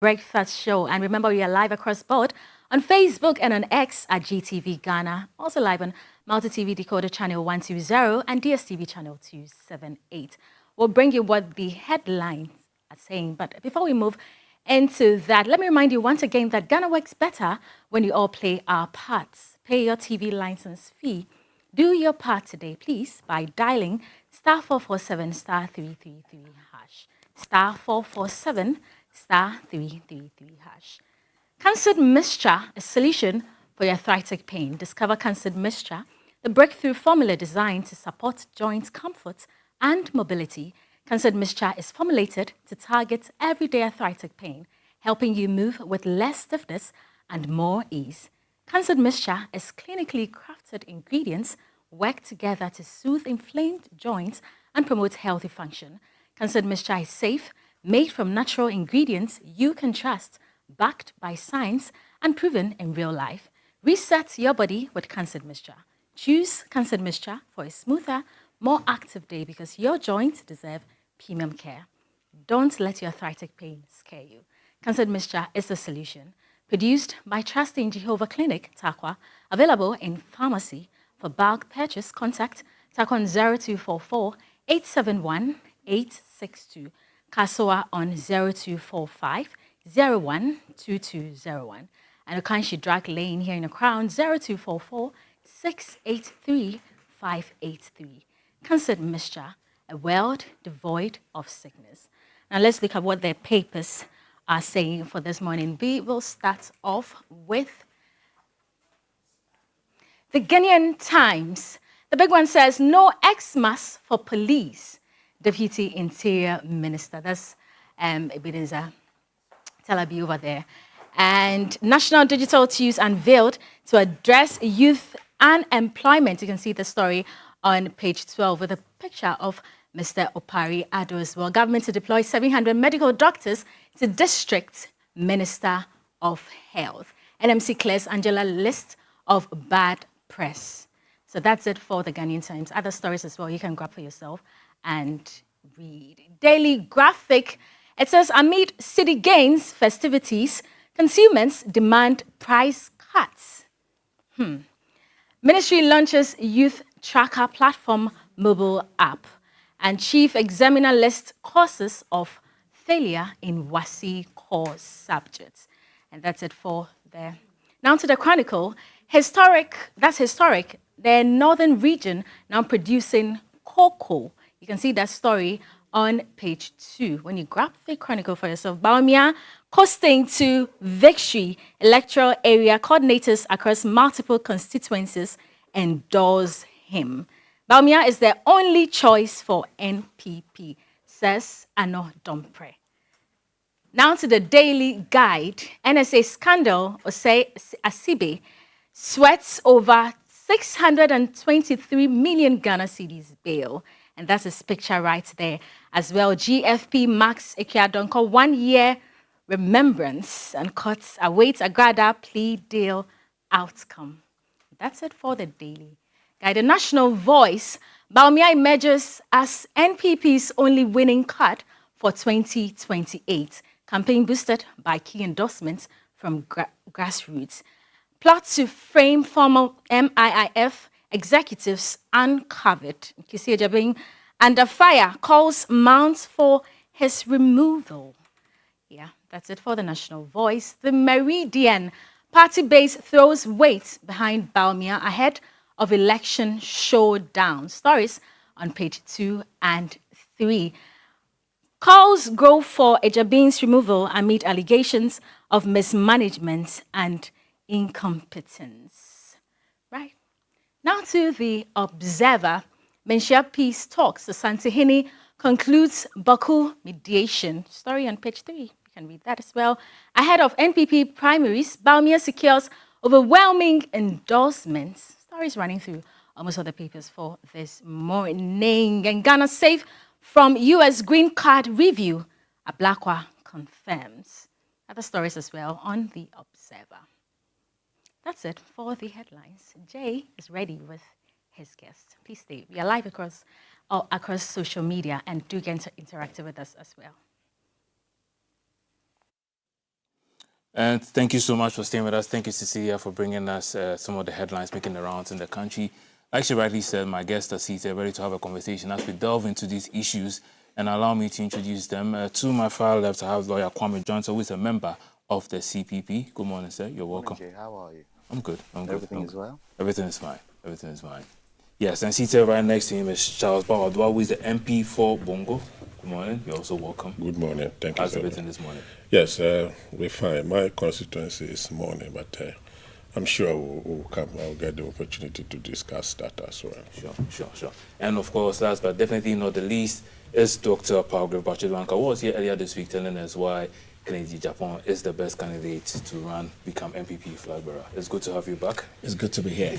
Breakfast Show. And remember, we are live across board on Facebook and on X at GTV Ghana. Also live on Multi TV Decoder Channel 120 and DSTV Channel 278. We'll bring you what the headlines are saying. But before we move into that, let me remind you once again that Ghana works better when you all play our parts. Pay your TV license fee. Do your part today, please, by dialing star 447 star 333 hash. Star 447 star 333 hash. Cancered mixture, a solution for your arthritic pain. Discover cancered mixture, the breakthrough formula designed to support joint comfort and mobility. Cancered mixture is formulated to target everyday arthritic pain, helping you move with less stiffness and more ease. Cancered mixture is clinically crafted ingredients work together to soothe inflamed joints and promote healthy function. Cancered mixture is safe, made from natural ingredients you can trust, backed by science and proven in real life. Reset your body with cancered mixture. Choose cancered mixture for a smoother, more active day because your joints deserve premium care. Don't let your arthritic pain scare you. Cancered mixture is the solution. Produced by Trusting Jehovah Clinic, Takwa, available in pharmacy. For bulk purchase, contact Takwa on 0244 871 862. Kasoa on 0245 012201. And Okanshi Drag Lane here in the Crown 0244 683 583. Cancered mixture, a world devoid of sickness. Now let's look at what their papers are saying for this morning. We will start off with the Ghanaian Times. The big one says, no Xmas for police. Deputy Interior Minister. That's Ebenezer Talabi over there. And National Digital Tools unveiled to address youth unemployment. You can see the story on page 12 with a picture of Mr. Opari Ado as well. Government to deploy 700 medical doctors to District Minister of Health. NMC clears Angela list of bad press. So that's it for the Ghanaian Times. Other stories as well you can grab for yourself and read. Daily Graphic, it says, amid city gains festivities, consumers demand price cuts. Ministry launches youth tracker platform mobile app. And chief examiner lists causes of failure in WASSCE core subjects. And that's it for there. Now to the Chronicle. Historic, the northern region now producing cocoa. You can see that story on page 2 when you grab the Chronicle for yourself. Bawumia coasting to victory. Electoral area coordinators across multiple constituencies endorse him. Bawumia is the only choice for NPP, says Ano Dompre. Now to the Daily Guide. NSA scandal, Osei Asibe, sweats over 623 million Ghana cedis bail. And that's his picture right there. As well, GFP marks Ekuadonko 1 year remembrance and courts awaits Agrada plea deal outcome. That's it for the Daily Guide. The National Voice, Bawumia emerges as NPP's only winning card for 2028. Campaign boosted by key endorsements from grassroots. Plot to frame former MIIF executives uncovered. Kisi Ejabing under fire calls mounts for his removal. Yeah, that's it for the National Voice. The Meridian party base throws weight behind Bawumia ahead of election showdown. Stories on page 2 and 3. Calls grow for Ejabing's removal amid allegations of mismanagement and incompetence. Right. Now to the Observer. Menshia Peace talks. Asante concludes Baku mediation. Story on page 3. You can read that as well. Ahead of NPP primaries, Bawumia secures overwhelming endorsements. Stories running through almost all the papers for this morning. And Ghana safe from U.S. green card review. Ablakwa confirms. Other stories as well on the Observer. That's it for the headlines. Jay is ready with his guest. Please stay. We are live across social media and do get interactive with us as well. And thank you so much for staying with us. Thank you, Cecilia, for bringing us some of the headlines making the rounds in the country. Like she rightly said, my guests are seated, ready to have a conversation as we delve into these issues. And allow me to introduce them. To my far left, I have lawyer Kwame Johnson, who is a member of the CPP. Good morning, sir. You're welcome. Morning, Jay. How are you? I'm good. Everything is well? Everything is fine. Everything is fine. Yes, and seated right next to him is Charles Bawadwa, who is the MP for Bongo. Good morning. You're also welcome. Good morning. Thank you. How's everything this morning? Yes, we're fine. My constituency is morning, but I'm sure we'll come. I'll get the opportunity to discuss that as well. Sure. And of course, last but definitely not the least, is Dr. Paulo Bachidwanka, who was here earlier this week telling us why Kennedy Japan is the best candidate to become MPP flag bearer. It's good to have you back. It's good to be here.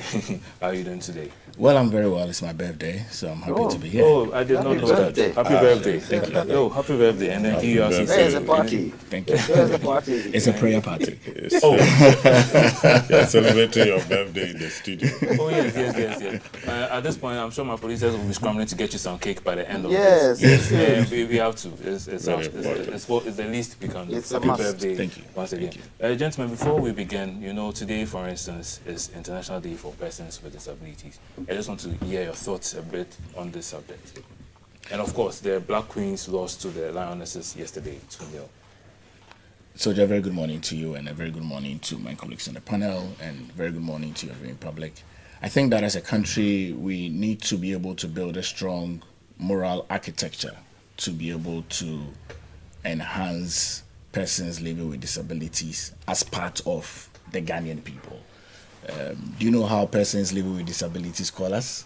How are you doing today? Well, I'm very well. It's my birthday, so I'm happy to be here. Oh, I did not know birthday. that. Happy birthday. Thank you. Yo, happy birthday. And then here you are. There's a party. Thank you. There's a party. It's a prayer party. You're celebrating your birthday in the studio. Oh, yes. At this point, I'm sure my producers will be scrambling to get you some cake by the end of Yes. this. Yes, we have to. It's the least we can do. It's a Happy must. birthday Thank you. once again. Gentlemen, before we begin, today, for instance, is International Day for Persons with Disabilities. I just want to hear your thoughts a bit on this subject. And of course, the Black Queens lost to the Lionesses yesterday, 2-0. So, a very good morning to you, and a very good morning to my colleagues on the panel, and very good morning to your viewing public. I think that as a country, we need to be able to build a strong moral architecture to be able to enhance persons living with disabilities as part of the Ghanaian people. Do you know how persons living with disabilities call us?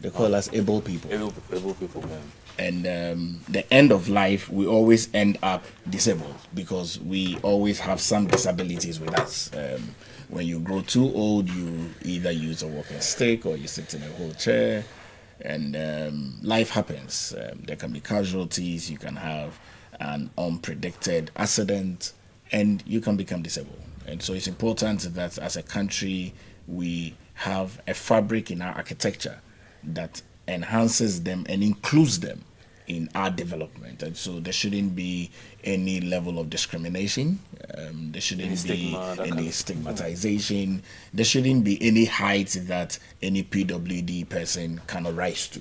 They call us able people. Able people, man. And the end of life, we always end up disabled because we always have some disabilities with us. When you grow too old, you either use a walking stick or you sit in a wheelchair, and life happens. There can be casualties, you can have an unpredicted accident, and you can become disabled. And so it's important that as a country, we have a fabric in our architecture that enhances them and includes them in our development. And so there shouldn't be any level of discrimination. There shouldn't be any stigmatization. There shouldn't be any height that any PWD person cannot rise to.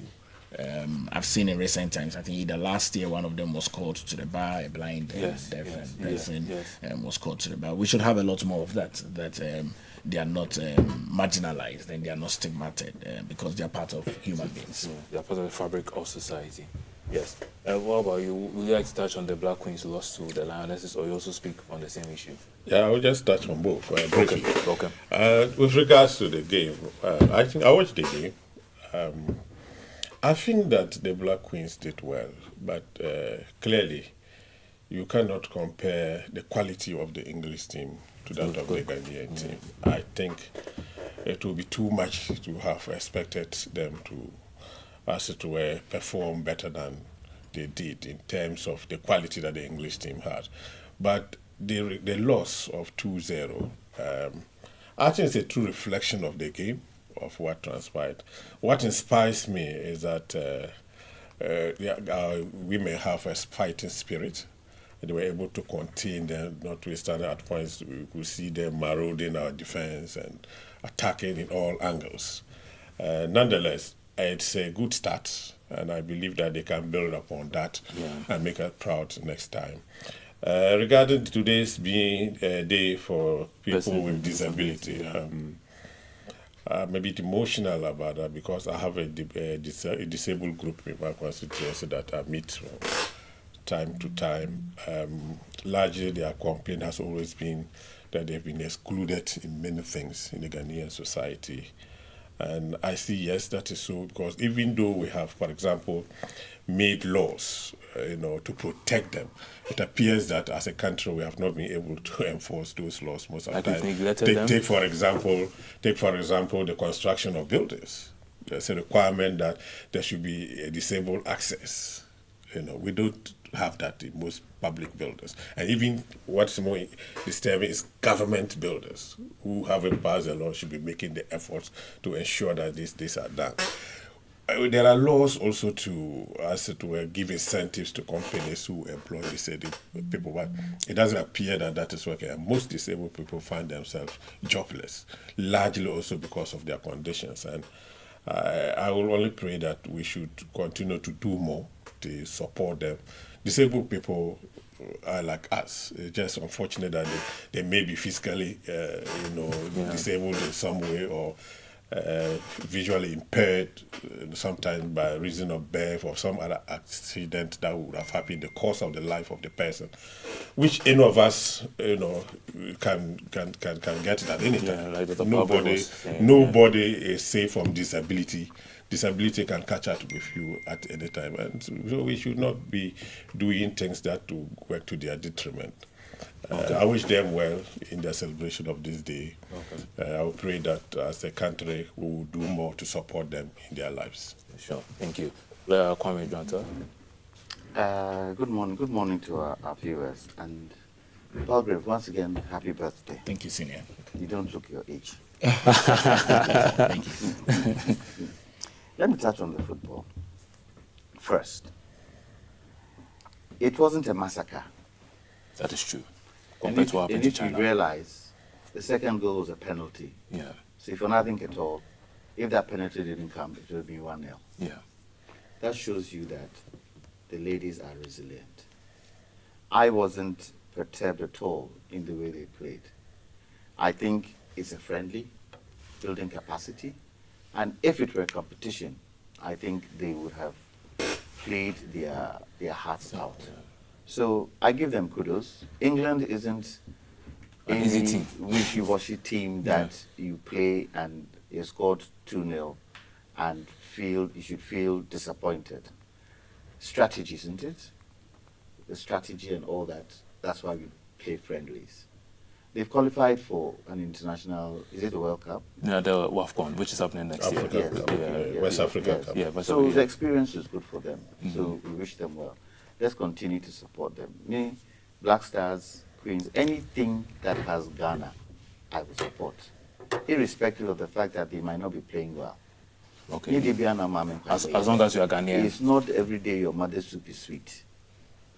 I've seen in recent times, I think either last year, one of them was called to the bar, a blind deaf person was called to the bar. We should have a lot more of that they are not marginalized and they are not stigmatized because they are part of human beings. They are part of the fabric of society. Yes. What about you? Would you like to touch on the Black Queens lost to the Lionesses, or you also speak on the same issue? Yeah, I will just touch on both briefly. Okay. With regards to the game, I think I watched the game. I think that the Black Queens did well, but clearly you cannot compare the quality of the English team to that of the Ghanaian team. I think it would be too much to have expected them to, as it were, perform better than they did in terms of the quality that the English team had. But the loss of 2-0, I think it's a true reflection of the game, of what transpired. What inspires me is that we may have a fighting spirit. They were able to contain them, notwithstanding at points we could see them marauding our defense and attacking in all angles. Nonetheless, it's a good start, and I believe that they can build upon that and make us proud next time. Regarding today's being a day for people with disability, I'm a bit emotional about that because I have a disabled group in my constituency that I meet from time to time. Largely their complaint has always been that they've been excluded in many things in the Ghanaian society. And I see, yes, that is so, because even though we have, for example, made laws, to protect them, it appears that as a country we have not been able to enforce those laws most of the time. Take for example, the construction of buildings. There's a requirement that there should be a disabled access. We don't have that in most public buildings. And even what's more disturbing is government builders who haven't passed the law should be making the efforts to ensure that these are done. there are laws also to, as it were, give incentives to companies who employ disabled people, but it doesn't appear that that is working. And most disabled people find themselves jobless, largely also because of their conditions. And I will only pray that we should continue to do more to support them. Disabled people are like us. It's just unfortunate that they may be physically, disabled in some way, or visually impaired, sometimes by reason of birth or some other accident that would have happened in the course of the life of the person, which any of us, can get it at any time. like Dr. Pablo was saying, Nobody is safe from disability. Disability can catch up with you at any time, and so we should not be doing things that to work to their detriment. I wish them well in their celebration of this day. I will pray that as a country we will do more to support them in their lives. Sure, thank you. Kwame Dwanta. Good morning to our viewers. And Palgrave, once again, happy birthday. Thank you, Senior. You don't look your age. Thank you. Let me touch on the football. First, it wasn't a massacre. That is true. And Compared to what happened to if you China. realize, the second goal was a penalty. Yeah, So if you're nothing at all, if that penalty didn't come, it would have been 1-0. yeah. That shows you that the ladies are resilient. I wasn't perturbed at all in the way they played. I think it's a friendly, building capacity, and if it were a competition, I think they would have played their hearts out. So I give them kudos. England isn't An easy any team. wishy-washy team that you play and you scored 2-0 and you should feel disappointed. Strategy, isn't it? The strategy and all that, that's why we play friendlies. They've qualified for an international, is it the World Cup? Yeah, the WAFCON, which is happening next Africa year. Cup, Yeah. West Africa Yes. Cup. Yeah, but So yeah. the experience is good for them. So we wish them well. Let's continue to support them. Me, Black Stars, Queens, anything that has Ghana, I will support, irrespective of the fact that they might not be playing well. Okay. As As long as you are Ghanaian. It's not every day your mother's soup is sweet,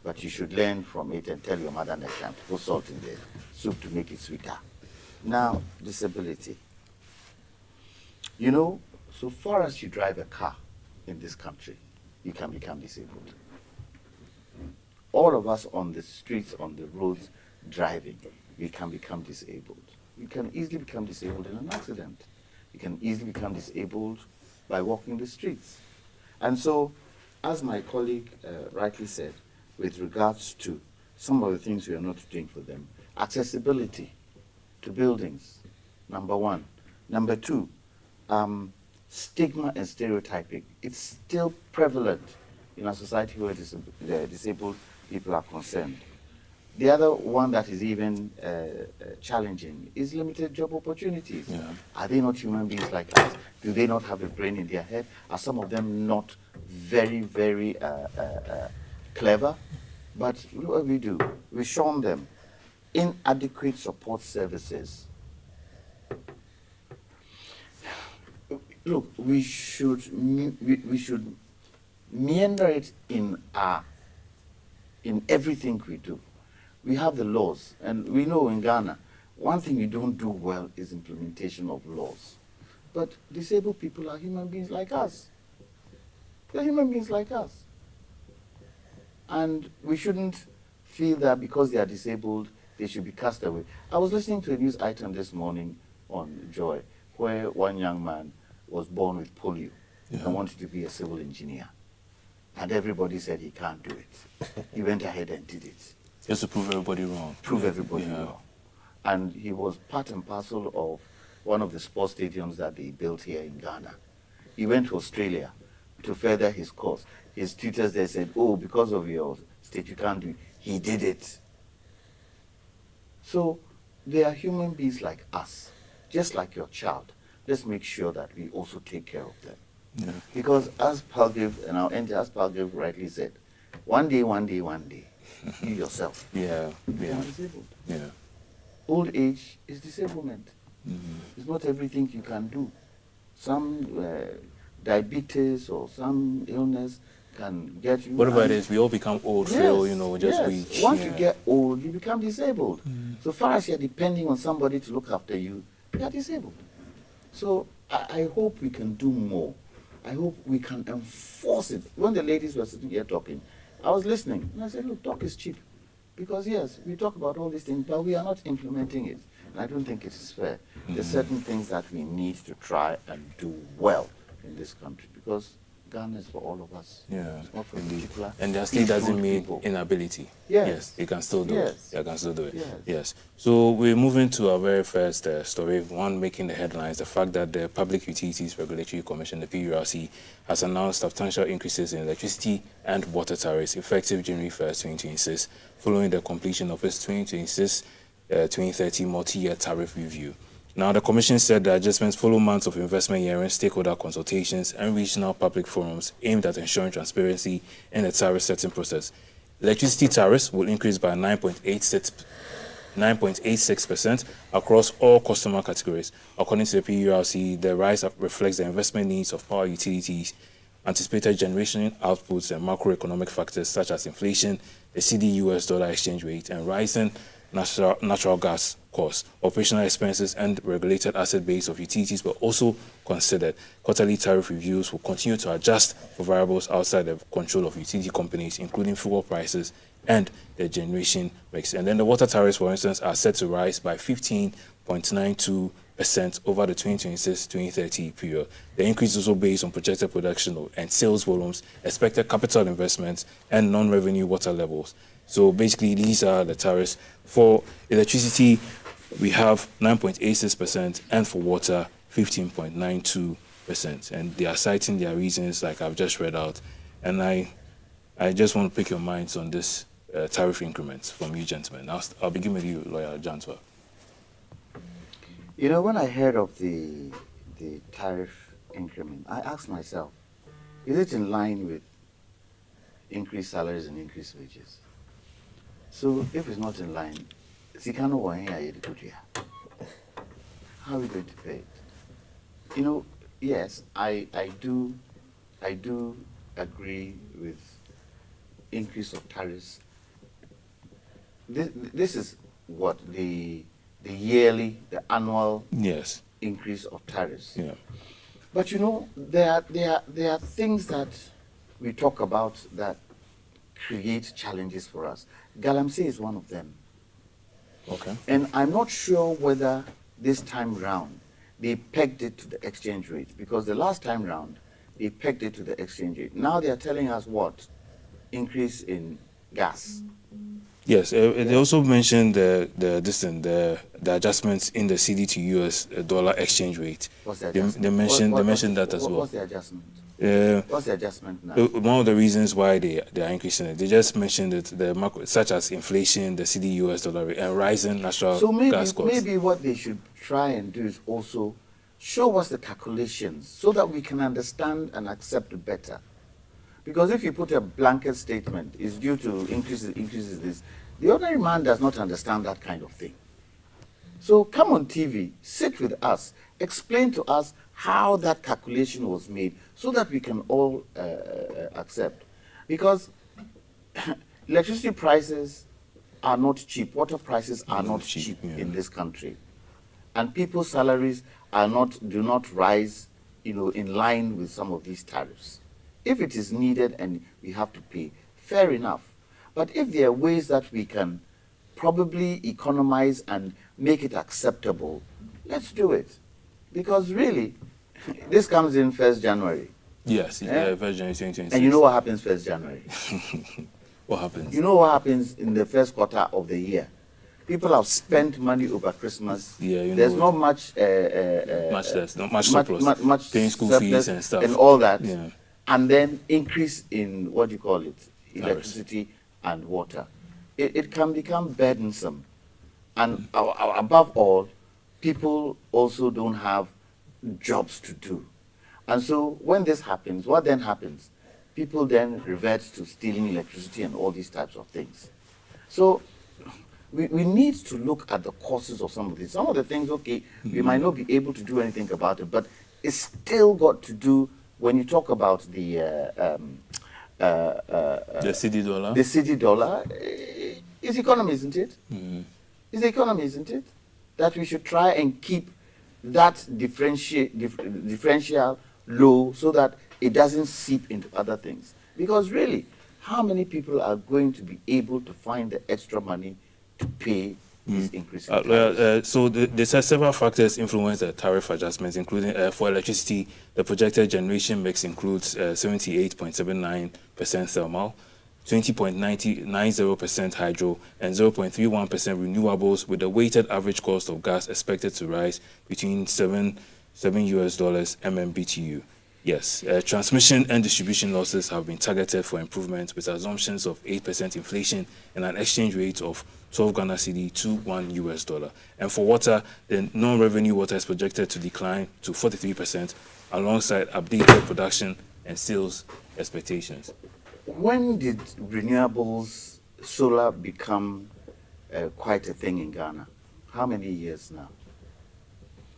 but you should learn from it and tell your mother next time to put salt in the soup to make it sweeter. Now, disability. You know, so far as you drive a car in this country, you can become disabled. All of us on the streets, on the roads, driving, we can become disabled. You can easily become disabled in an accident. You can easily become disabled by walking the streets. And so, as my colleague rightly said, with regards to some of the things we are not doing for them, accessibility to buildings, number one. Number two, stigma and stereotyping. It's still prevalent in a society where the disabled people are concerned. The other one that is even challenging is limited job opportunities. Yeah. Are they not human beings like us? Do they not have a brain in their head? Are some of them not very, very clever? But what we do, we shun them. Inadequate support services. Look, we should meander it in everything we do. We have the laws, and we know in Ghana, one thing we don't do well is implementation of laws. But disabled people are human beings like us. They're human beings like us. And we shouldn't feel that because they are disabled, they should be cast away. I was listening to a news item this morning on Joy, where one young man was born with polio and wanted to be a civil engineer. And everybody said he can't do it. He went ahead and did it. Just to prove everybody wrong. Prove everybody Yeah. wrong. And he was part and parcel of one of the sports stadiums that they built here in Ghana. He went to Australia to further his course. His tutors there said, oh, because of your state, you can't do it. He did it. So they are human beings like us, just like your child. Let's make sure that we also take care of them. Yeah. Because as Palgrave, and I'll end as Palgrave rightly said, one day, you yourself Yeah. become disabled. Yeah. Old age is disablement. It's not everything you can do. Some diabetes or some illness can get you. Whatever it and- is, we all become old, frail, you know, just yes. weak. Once yeah. you get old, you become disabled. So far as you're depending on somebody to look after you, you are disabled. So I hope we can do more. I hope we can enforce it. When the ladies were sitting here talking, I was listening, and I said, look, talk is cheap. Because yes, we talk about all these things, but we are not implementing it. And I don't think it is fair. There's certain things that we need to try and do well in this country, because Ghana is for all of us. Yeah, It's not for indeed. particular And that still doesn't exclude mean people. inability. Yes. You can still do Yes. it. You can still do it. Yes. Yes. So we're moving to our very first story, one making the headlines, the fact that the Public Utilities Regulatory Commission, the PURC, has announced substantial increases in electricity and water tariffs effective January 1st, 2026, following the completion of its 2026-2030 multi-year tariff review. Now, the Commission said the adjustments follow months of investment hearings, stakeholder consultations, and regional public forums aimed at ensuring transparency in the tariff setting process. Electricity tariffs will increase by 9.86% across all customer categories. According to the PURC, the rise reflects the investment needs of power utilities, anticipated generation outputs, and macroeconomic factors such as inflation, the CD-US dollar exchange rate, and rising natural gas costs. Operational expenses and regulated asset base of utilities were also considered. Quarterly tariff reviews will continue to adjust for variables outside the control of utility companies, including fuel prices and the generation mix. And then the water tariffs, for instance, are set to rise by 15.92% over the 2026-2030 period. The increase is also based on projected production and sales volumes, expected capital investments, and non-revenue water levels. So basically, these are the tariffs. For electricity, we have 9.86%, and for water, 15.92%. And they are citing their reasons, like I've just read out. And I just want to pick your minds on this tariff increments from you, gentlemen. I'll begin with you, Lawyer Jantua. You know, when I heard of the tariff increment, I asked myself, is it in line with increased salaries and increased wages? So if it's not in line, how are we going to pay it? You know, yes, I do agree with increase of tariffs. This is what the annual Yes. increase of tariffs. Yeah. But you know, there are things that we talk about that create challenges for us. Galamsey is one of them. Okay. And I'm not sure whether this time round they pegged it to the exchange rate, because the last time round they pegged it to the exchange rate. Now they are telling us what? Increase in gas. Yes, they also mentioned the adjustments in the CD to US dollar exchange rate. What's the They adjustment? mentioned that as well. What's the adjustment? Uh, What's the adjustment now? One of the reasons why they are increasing it, they just mentioned it, such as inflation, the CD US dollar rate, and rising natural So gas costs. maybe what they should try and do is also show us the calculations so that we can understand and accept it better. Because if you put a blanket statement, it's due to increases this, the ordinary man does not understand that kind of thing. So come on TV, sit with us, explain to us how that calculation was made so that we can all accept. Because electricity prices are not cheap, water prices are not cheap yeah. in this country. And people's salaries do not rise, you know, in line with some of these tariffs. If it is needed and we have to pay, fair enough. But if there are ways that we can probably economize and make it acceptable, let's do it. Because really, this comes in 1st January. Yes, Yeah. yeah, 1st January 2026. And you know what happens 1st January? what happens? You know what happens in the first quarter of the year? People have spent money over Christmas. Yeah, you There's know not much much less, not much surplus. much Paying school surplus fees and stuff. and all that. Yeah. And then increase in what do you call it, electricity and water. It can become burdensome. And above all, people also don't have jobs to do. And so when this happens, what then happens? People then revert to stealing electricity and all these types of things. So we need to look at the causes of some of these. Some of the things, okay, we might not be able to do anything about it, but it's still got to do when you talk about the city dollar. the city dollar, it's economy, isn't it? It's the economy, isn't it? That we should try and keep that differential low so that it doesn't seep into other things. Because really, how many people are going to be able to find the extra money to pay these increases? So there's several factors influence the tariff adjustments, including for electricity, the projected generation mix includes 78.79% thermal, 20.90% hydro, and 0.31% renewables, with the weighted average cost of gas expected to rise between $7 MMBTU. Yes, transmission and distribution losses have been targeted for improvement with assumptions of 8% inflation and an exchange rate of 12 Ghana cedi to $1. And for water, the non-revenue water is projected to decline to 43% alongside updated production and sales expectations. When did renewables, solar, become quite a thing in Ghana? How many years now?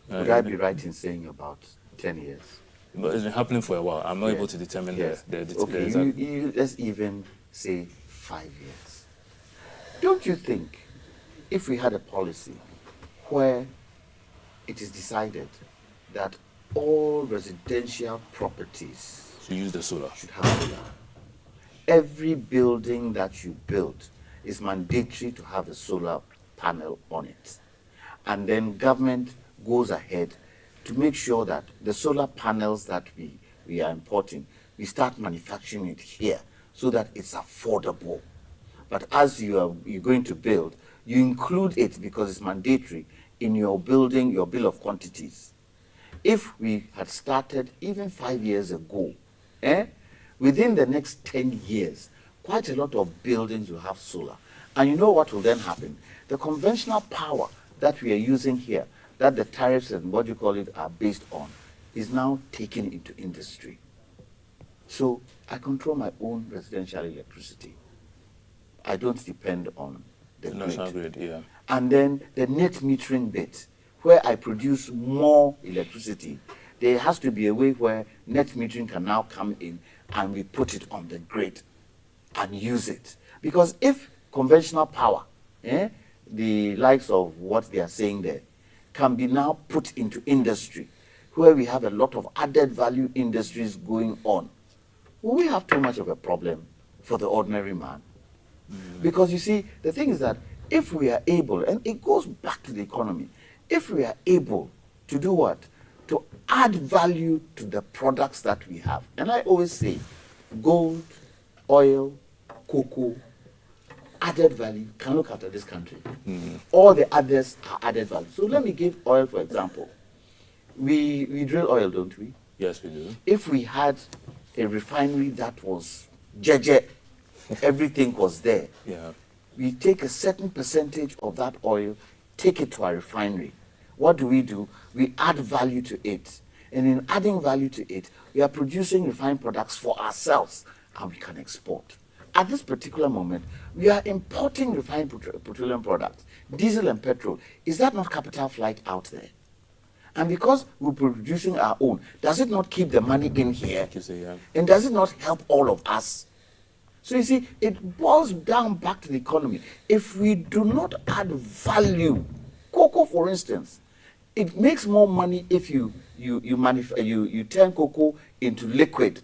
Would I be right in saying about 10 years? But it's been happening for a while. I'm not Yes. able to determine Yes. the Okay, exact... let's even say 5 years. Don't you think if we had a policy where it is decided that all residential properties to use the solar. should have solar, every building that you build is mandatory to have a solar panel on it, and then government goes ahead to make sure that the solar panels that we are importing, we start manufacturing it here so that it's affordable. But as you're going to build, you include it because it's mandatory in your building, your bill of quantities. If we had started even 5 years ago, within the next 10 years, quite a lot of buildings will have solar. And you know what will then happen? The conventional power that we are using here, that the tariffs and what you call it are based on, is now taken into industry. So I control my own residential electricity. I don't depend on the national grid, yeah. And then the net metering bit, where I produce more electricity, there has to be a way where net metering can now come in and we put it on the grid and use it. Because if conventional power, the likes of what they are saying there, can be now put into industry, where we have a lot of added value industries going on, will we have too much of a problem for the ordinary man? Because you see, the thing is that if we are able, and it goes back to the economy, if we are able to do what? To add value to the products that we have. And I always say, gold, oil, cocoa, added value. Can look at this country. All the others are added value. So let me give oil, for example. We drill oil, don't we? Yes, we do. If we had a refinery that was jeje, everything was there. Yeah. We take a certain percentage of that oil, take it to our refinery. What do? We add value to it. And in adding value to it, we are producing refined products for ourselves, and we can export. At this particular moment, we are importing refined petroleum products, diesel and petrol. Is that not capital flight out there? And because we're producing our own, does it not keep the money in here? You say, yeah. And does it not help all of us? So you see, it boils down back to the economy. If we do not add value, cocoa, for instance, it makes more money if you turn cocoa into liquid,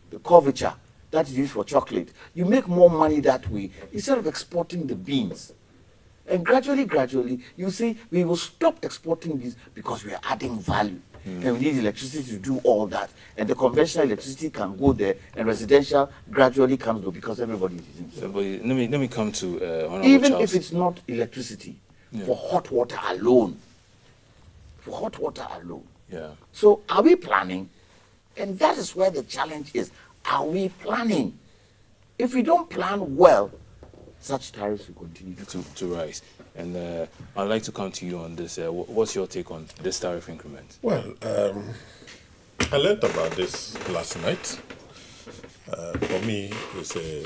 the couverture that is used for chocolate. You make more money that way instead of exporting the beans. And gradually, you see, we will stop exporting these because we are adding value. And we need electricity to do all that. And the conventional electricity can go there, and residential gradually comes low because everybody is using solar. Let me come to Honorable Even Charles. if it's not electricity, for hot water alone. Yeah. So are we planning? And that is where the challenge is. Are we planning? If we don't plan well, such tariffs will continue to rise. And I'd like to come to you on this. What's your take on this tariff increment? Well, I learned about this last night. For me, it's a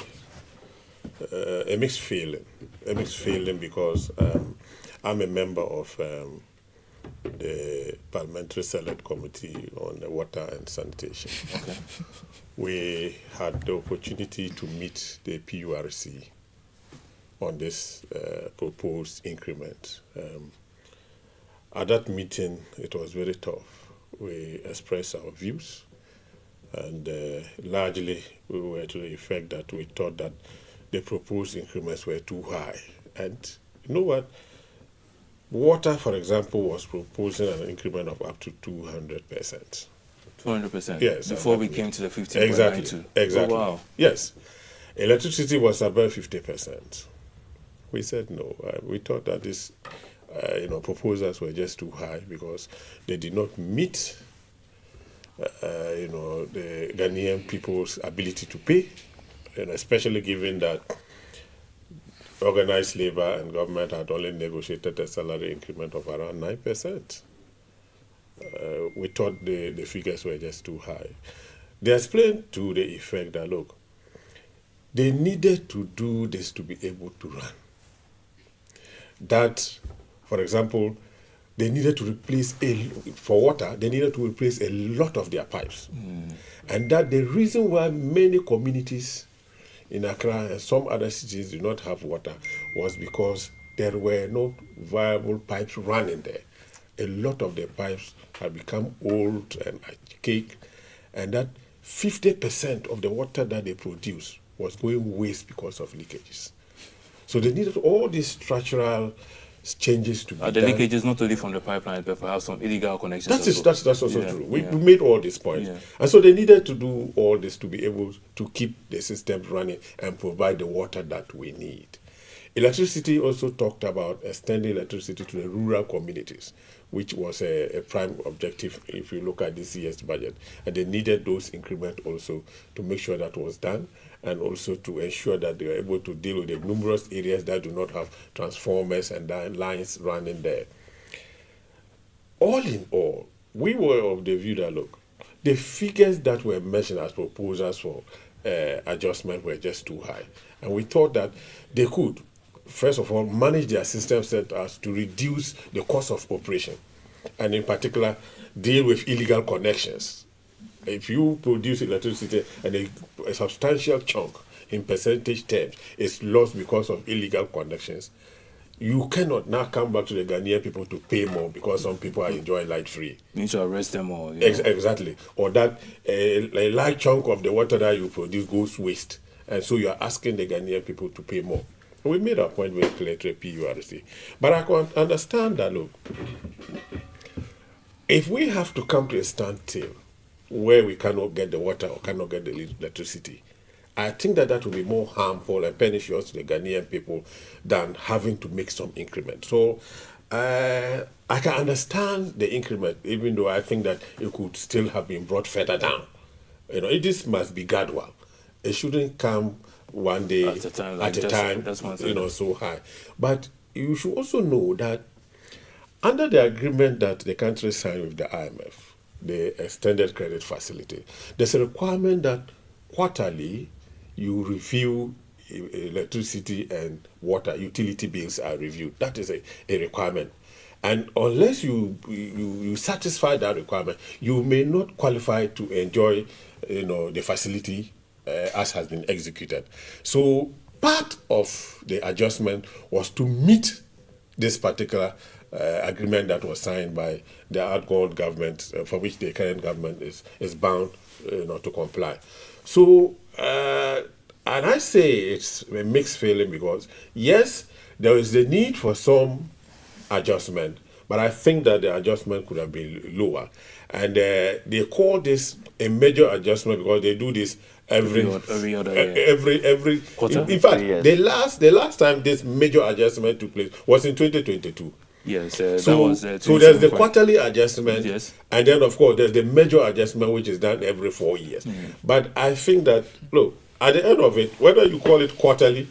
mixed feeling. A mixed feeling because I'm a member of the Parliamentary Select Committee on Water and Sanitation. Okay. We had the opportunity to meet the PURC on this proposed increment. At that meeting, it was very tough. We expressed our views, and largely we were to the effect that we thought that the proposed increments were too high. And you know what? Water, for example, was proposing an increment of up to 200%. 200%. Yes. Before we came to the 15.92. Exactly. Exactly. Oh, wow. Yes. Electricity was above 50%. We said no. We thought that these proposals were just too high because they did not meet the Ghanaian people's ability to pay, and especially given that organized labor and government had only negotiated a salary increment of around 9%. We thought the figures were just too high. They explained to the effect that, look, they needed to do this to be able to run. That, for example, they needed to replace, for water, they needed to replace a lot of their pipes. And that the reason why many communities in Accra and some other cities do not have water was because there were no viable pipes running there. A lot of the pipes had become old and archaic, and that 50% of the water that they produce was going waste because of leakages. So they needed all these structural changes to be The done. leakages not only from the pipeline, but perhaps some illegal connections. That's also Yeah, true. We yeah. made all these points. Yeah. And so they needed to do all this to be able to keep the system running and provide the water that we need. Electricity also talked about extending electricity to the rural communities, which was a prime objective if you look at this year's budget. And they needed those increments also to make sure that was done, and also to ensure that they were able to deal with the numerous areas that do not have transformers and lines running there. All in all, we were of the view that, look, the figures that were mentioned as proposals for adjustment were just too high. And we thought that they could, first of all, manage their system set as to reduce the cost of operation, and in particular, deal with illegal connections. If you produce electricity and a substantial chunk in percentage terms is lost because of illegal connections, you cannot now come back to the Ghanaian people to pay more because some people are enjoying light free. You need to arrest them all. Exactly. Or that a large chunk of the water that you produce goes waste. And so you are asking the Ghanaian people to pay more. We made our point very clear to the PURC. But I can understand that, look, if we have to come to a standstill where we cannot get the water or cannot get the electricity, I think that will be more harmful and pernicious to the Ghanaian people than having to make some increment. So I can understand the increment, even though I think that it could still have been brought further down. This must be gradual. It shouldn't come one day At a time, that's one thing. so high. But you should also know that under the agreement that the country signed with the IMF, the extended credit facility, there's a requirement that quarterly you review electricity and water utility bills are reviewed. That is a requirement. And unless you satisfy that requirement, you may not qualify to enjoy the facility as has been executed. So part of the adjustment was to meet this particular agreement that was signed by the outgoing government, for which the current government is bound to comply. So, and I say it's a mixed feeling because, yes, there is the need for some adjustment, but I think that the adjustment could have been lower. And they call this a major adjustment because they do this every other year. every Quarter? in fact, 3 years. the last time this major adjustment took place was in 2022. Yes, that So, was so there's the 27 quarterly adjustment, Yes. and then of course there's the major adjustment which is done every 4 years. But I think that, look, at the end of it, whether you call it quarterly,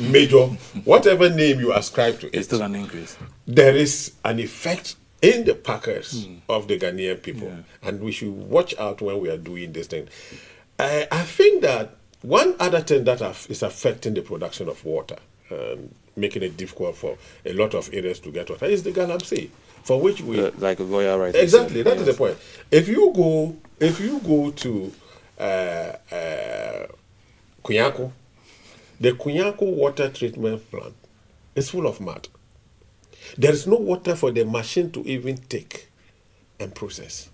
major, whatever name you ascribe to It's it, still an increase. there is an effect in the pockets of the Ghanaian people, Yeah. and we should watch out when we are doing this thing. I think that one other thing that is affecting the production of water, making it difficult for a lot of areas to get water is the Galamsey, for which we Like a lawyer, right? exactly that is the point. If you go to Kunyaku, the Kunyaku water treatment plant is full of mud. There is no water for the machine to even take and process.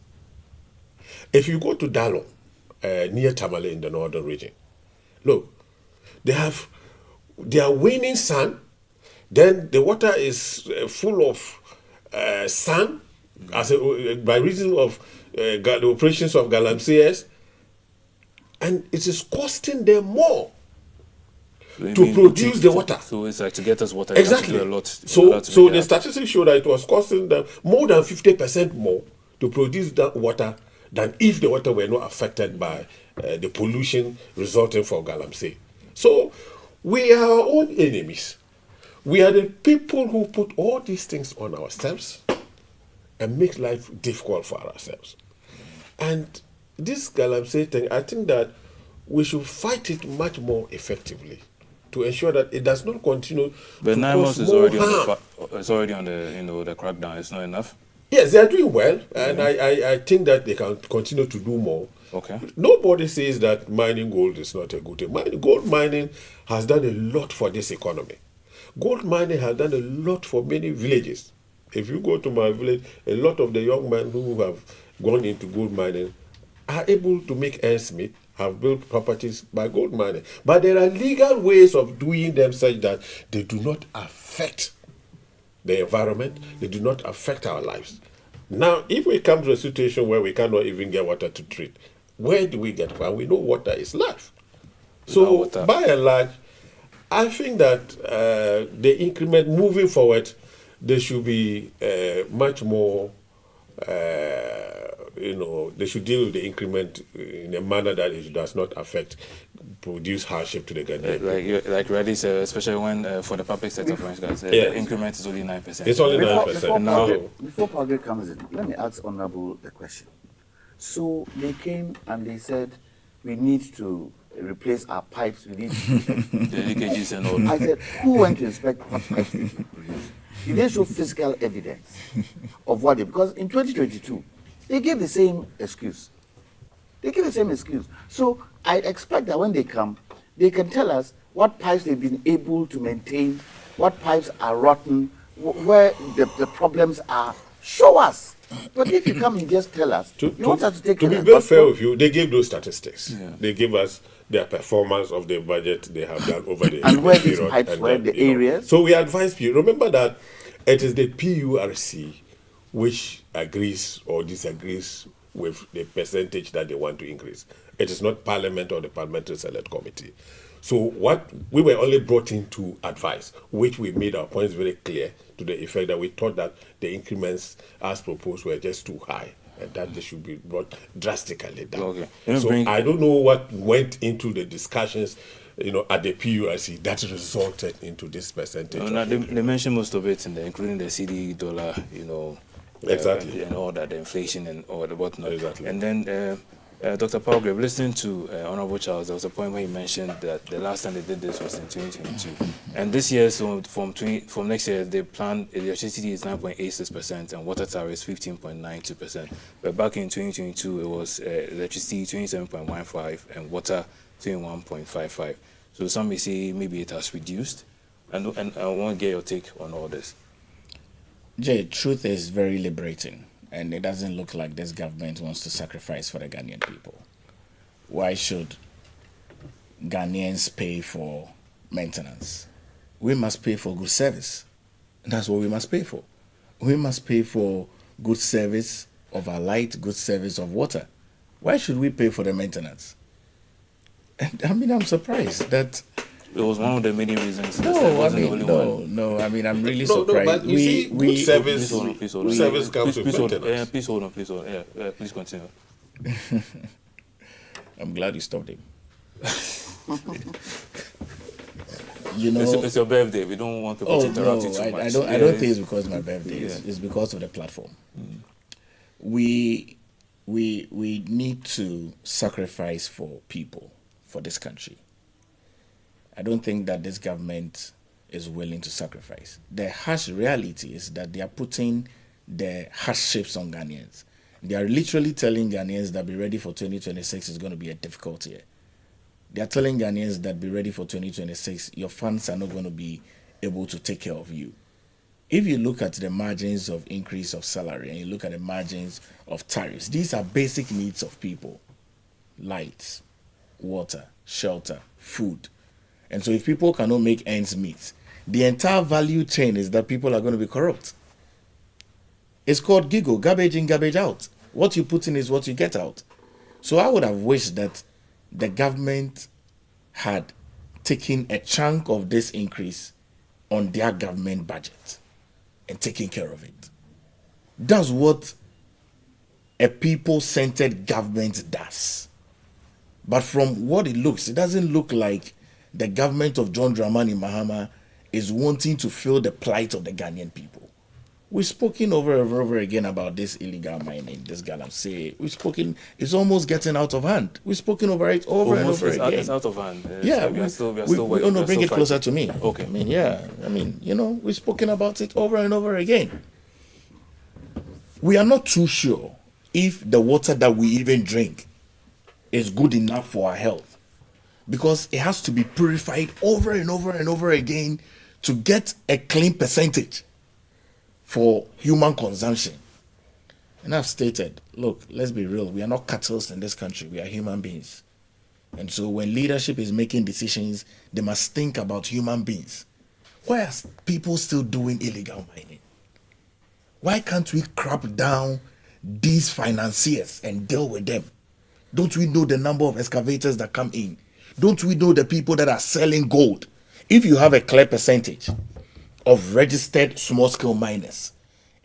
If you go to Dalo, near Tamale in the northern region, look, they are waning sun, then the water is full of sand by reason of the operations of Galamsey's, and it is costing them more to produce the water. So it's like to get us water. Exactly. You have to do a lot. So the statistics show that it was costing them more than 50% more to produce that water than if the water were not affected by the pollution resulting from Galamsey. So we are our own enemies. We are the people who put all these things on ourselves and make life difficult for ourselves. And this Galamsey thing, I think that we should fight it much more effectively to ensure that it does not continue But to 9 cause months is more already harm. it's already on the the crackdown. It's not enough. Yes, they are doing well, and I think that they can continue to do more. Okay. Nobody says that mining gold is not a good thing. Gold mining has done a lot for this economy. Gold mining has done a lot for many villages. If you go to my village, a lot of the young men who have gone into gold mining are able to make ends meet, have built properties by gold mining. But there are legal ways of doing them such that they do not affect the environment, they do not affect our lives. Now, if we come to a situation where we cannot even get water to treat, where do we get water? We know water is life. So, water. by and large, I think that the increment moving forward, there should be much more, they should deal with the increment in a manner that it does not produce hardship to the Ghanaian. Like Reddy said, especially when for the public sector, for instance, Yes. the increment is only 9%. It's only Before, 9%. before Padre comes in, let me ask Honorable the question. So they came and they said, we need to replace our pipes. We need to The leakages and all. I said, who went to inspect what pipes they produced? Did they show physical evidence of what they, because in 2022, they gave the same excuse. They gave the same excuse. So I expect that when they come, they can tell us what pipes they've been able to maintain, what pipes are rotten, where the problems are. Show us. But if you come and just tell us, you want us to take to be it very as fair gospel. with you, they gave those statistics. Yeah. They gave us their performance of the budget they have done over the And where these period. pipes were, then, the you know. areas. So we advise you. Remember that it is the PURC which agrees or disagrees with the percentage that they want to increase. It is not Parliament or the Parliamentary Select Committee. So what we were only brought in to advise, which we made our points very clear to the effect that we thought that the increments as proposed were just too high and that they should be brought drastically down. Okay. Let me So bring- I don't know what went into the discussions, at the PURC that resulted into this percentage. No, of no, they increment. mentioned most of it in there, including the CD dollar, Exactly. and all that, the inflation and all the whatnot. Exactly. And then Dr. Palgrave, listening to Honorable Charles, there was a point where he mentioned that the last time they did this was in 2022, and this year, so from next year, they plan electricity is 9.86% and water tariff is 15.92%. But back in 2022, it was electricity 27.15 and water 21.55. So some may say maybe it has reduced, and I want to get your take on all this. Jay, truth is very liberating, and it doesn't look like this government wants to sacrifice for the Ghanaian people. Why should Ghanaians pay for maintenance? We must pay for good service. That's what we must pay for. We must pay for good service of our light, good service of water. Why should we pay for the maintenance? And I mean, I'm surprised that. It was one of the many reasons. It No, I wasn't the mean, only one. no. I mean, I'm really No, surprised. but you see, good service, Please hold on. good service comes with Please hold on. maintenance. Please hold on. Yeah, please continue. I'm glad you stopped him. It's your birthday. We don't want people to interrupt you too much. I don't think it's because of my birthday. It's because of the platform. We need to sacrifice for people, for this country. I don't think that this government is willing to sacrifice. The harsh reality is that they are putting the hardships on Ghanaians. They are literally telling Ghanaians that be ready for 2026 is going to be a difficult year. They are telling Ghanaians that be ready for 2026, your funds are not going to be able to take care of you. If you look at the margins of increase of salary and you look at the margins of tariffs, these are basic needs of people: lights, water, shelter, food. And so if people cannot make ends meet, the entire value chain is that people are going to be corrupt. It's called GIGO, garbage in, garbage out. What you put in is what you get out. So I would have wished that the government had taken a chunk of this increase on their government budget and taken care of it. That's what a people-centered government does. But from what it looks, it doesn't look like the government of John Dramani Mahama is wanting to feel the plight of the Ghanaian people. We've spoken over and over again about this illegal mining, this Galamsey. We've spoken, it's almost getting out of hand. We've spoken over it over and over again. It's out of hand. Yeah, we are still bring it closer to me. Okay. We've spoken about it over and over again. We are not too sure if the water that we even drink is good enough for our health, because it has to be purified over and over and over again to get a clean percentage for human consumption. And I've stated, look, let's be real, we are not cattle in this country, we are human beings. And so when leadership is making decisions, they must think about human beings. Why are people still doing illegal mining? Why can't we crack down these financiers and deal with them? Don't we know the number of excavators that come in? Don't we know the people that are selling gold? If you have a clear percentage of registered small-scale miners,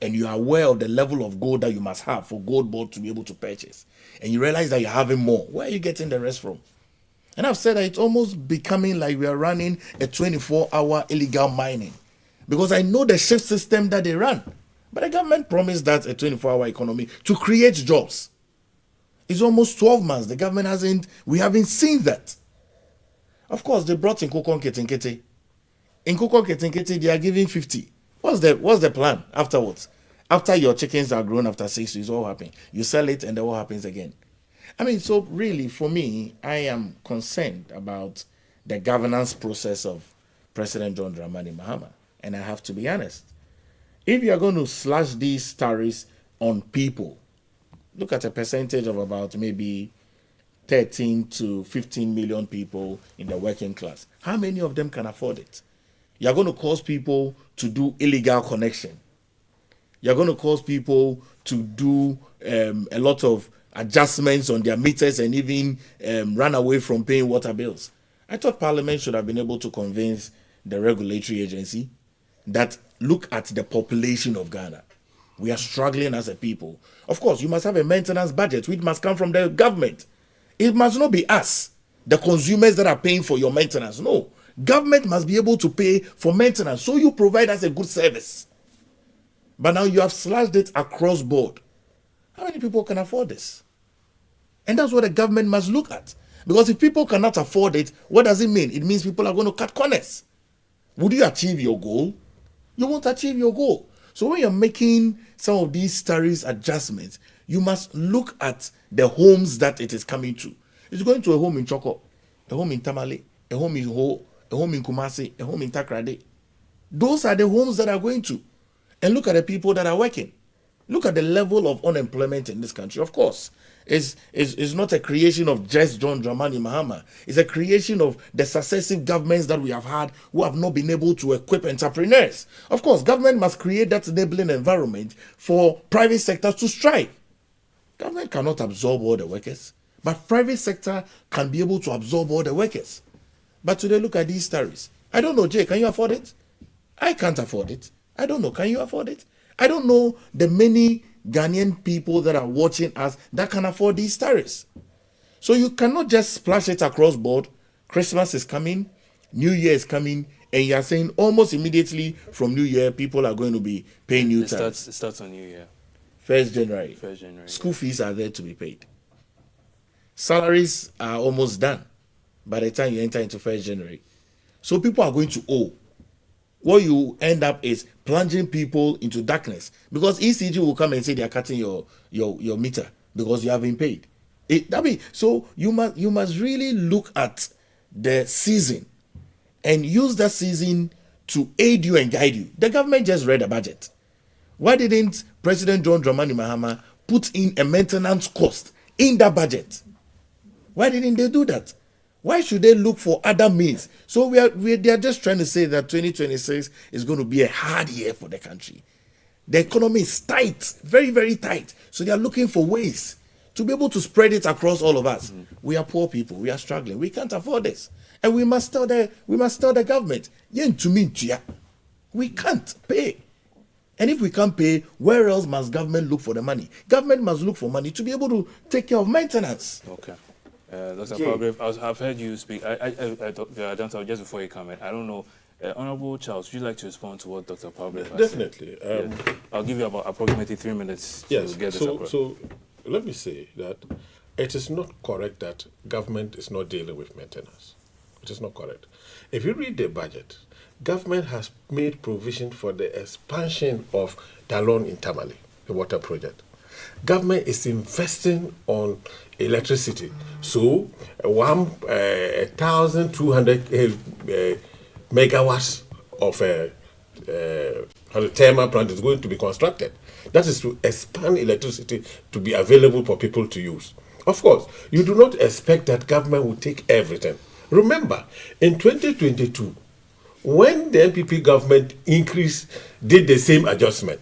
and you are aware of the level of gold that you must have for Gold Board to be able to purchase, and you realize that you're having more, where are you getting the rest from? And I've said that it's almost becoming like we are running a 24-hour illegal mining, because I know the shift system that they run. But the government promised that a 24-hour economy to create jobs. It's almost 12 months. The government we haven't seen that. Of course, they brought in Nkukor Nketeng-Kete. In Nkukor Nketeng-Kete, they are giving 50. What's the plan afterwards? After your chickens are grown after 6 weeks, what happens? You sell it and then what happens again? I mean, so really, for me, I am concerned about the governance process of President John Dramani Mahama. And I have to be honest. If you are going to slash these tariffs on people, look at a percentage of about maybe 13 to 15 million people in the working class. How many of them can afford it? You're going to cause people to do illegal connection. You're going to cause people to do a lot of adjustments on their meters and even run away from paying water bills. I thought Parliament should have been able to convince the regulatory agency that look at the population of Ghana. We are struggling as a people. Of course, you must have a maintenance budget, which must come from the government. It must not be us, the consumers, that are paying for your maintenance. No. Government must be able to pay for maintenance, so you provide us a good service. But now you have slashed it across board. How many people can afford this? And that's what the government must look at. Because if people cannot afford it, what does it mean? It means people are going to cut corners. Would you achieve your goal? You won't achieve your goal. So when you're making some of these tariff adjustments, you must look at the homes that it is coming to. It's going to a home in Choko, a home in Tamale, a home in Ho, a home in Kumasi, a home in Takrade. Those are the homes that are going to. And look at the people that are working. Look at the level of unemployment in this country. Of course, it's not a creation of just John Dramani Mahama. It's a creation of the successive governments that we have had who have not been able to equip entrepreneurs. Of course, government must create that enabling environment for private sectors to strive. Government cannot absorb all the workers, but private sector can be able to absorb all the workers. But today, look at these tariffs. I don't know, Jay, can you afford it? I can't afford it. I don't know, can you afford it? I don't know the many Ghanaian people that are watching us that can afford these tariffs. So you cannot just splash it across board. Christmas is coming, New Year is coming, and you are saying almost immediately from New Year, people are going to be paying new tariffs. It starts on New Year. 1st January. 1st January. School fees are there to be paid. Salaries are almost done by the time you enter into 1st January. So people are going to owe. what you end up is plunging people into darkness, because ECG will come and say they are cutting your meter because you haven't paid. So you must really look at the season and use that season to aid you and guide you. The government just read a budget. Why didn't President John Dramani Mahama put in a maintenance cost in that budget? Why didn't they do that? Why should they look for other means? So they are just trying to say that 2026 is going to be a hard year for the country. The economy is tight, very, very tight. So they are looking for ways to be able to spread it across all of us. We are poor people. We are struggling. We can't afford this. And we must tell the government, we can't pay. And if we can't pay, where else must government look for the money? Government must look for money to be able to take care of maintenance. Okay. Dr. Palgrave, I've heard you speak. Just before you comment, I don't know, Honorable Charles, would you like to respond to what Dr. Palgrave has Definitely. said? I'll give you about approximately 3 minutes to get this across. So let me say that it is not correct that government is not dealing with maintenance. It is not correct. If you read the budget, government has made provision for the expansion of Dalon in Tamale, the water project. Government is investing on electricity. So 1,200 megawatts of a thermal plant is going to be constructed. That is to expand electricity to be available for people to use. Of course, you do not expect that government will take everything. Remember, in 2022, when the NPP government did the same adjustment,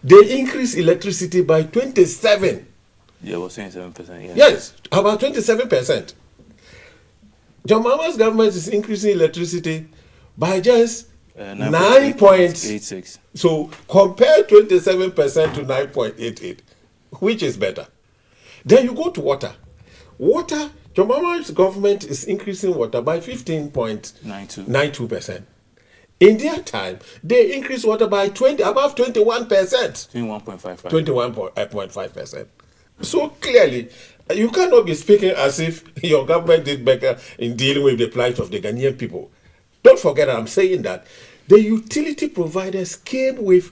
they increased electricity by 27. Yeah, we're saying 7%. Yeah. Yes, about 27%. John Mahama's government is increasing electricity by just 9.86. So compare 27% to 9.88, which is better. Then you go to water. Water, John Mahama's government is increasing water by 15.92%. In their time, they increased water by above 21%. 21.55. 21.5%. So clearly, you cannot be speaking as if your government did better in dealing with the plight of the Ghanaian people. Don't forget, I'm saying that the utility providers came with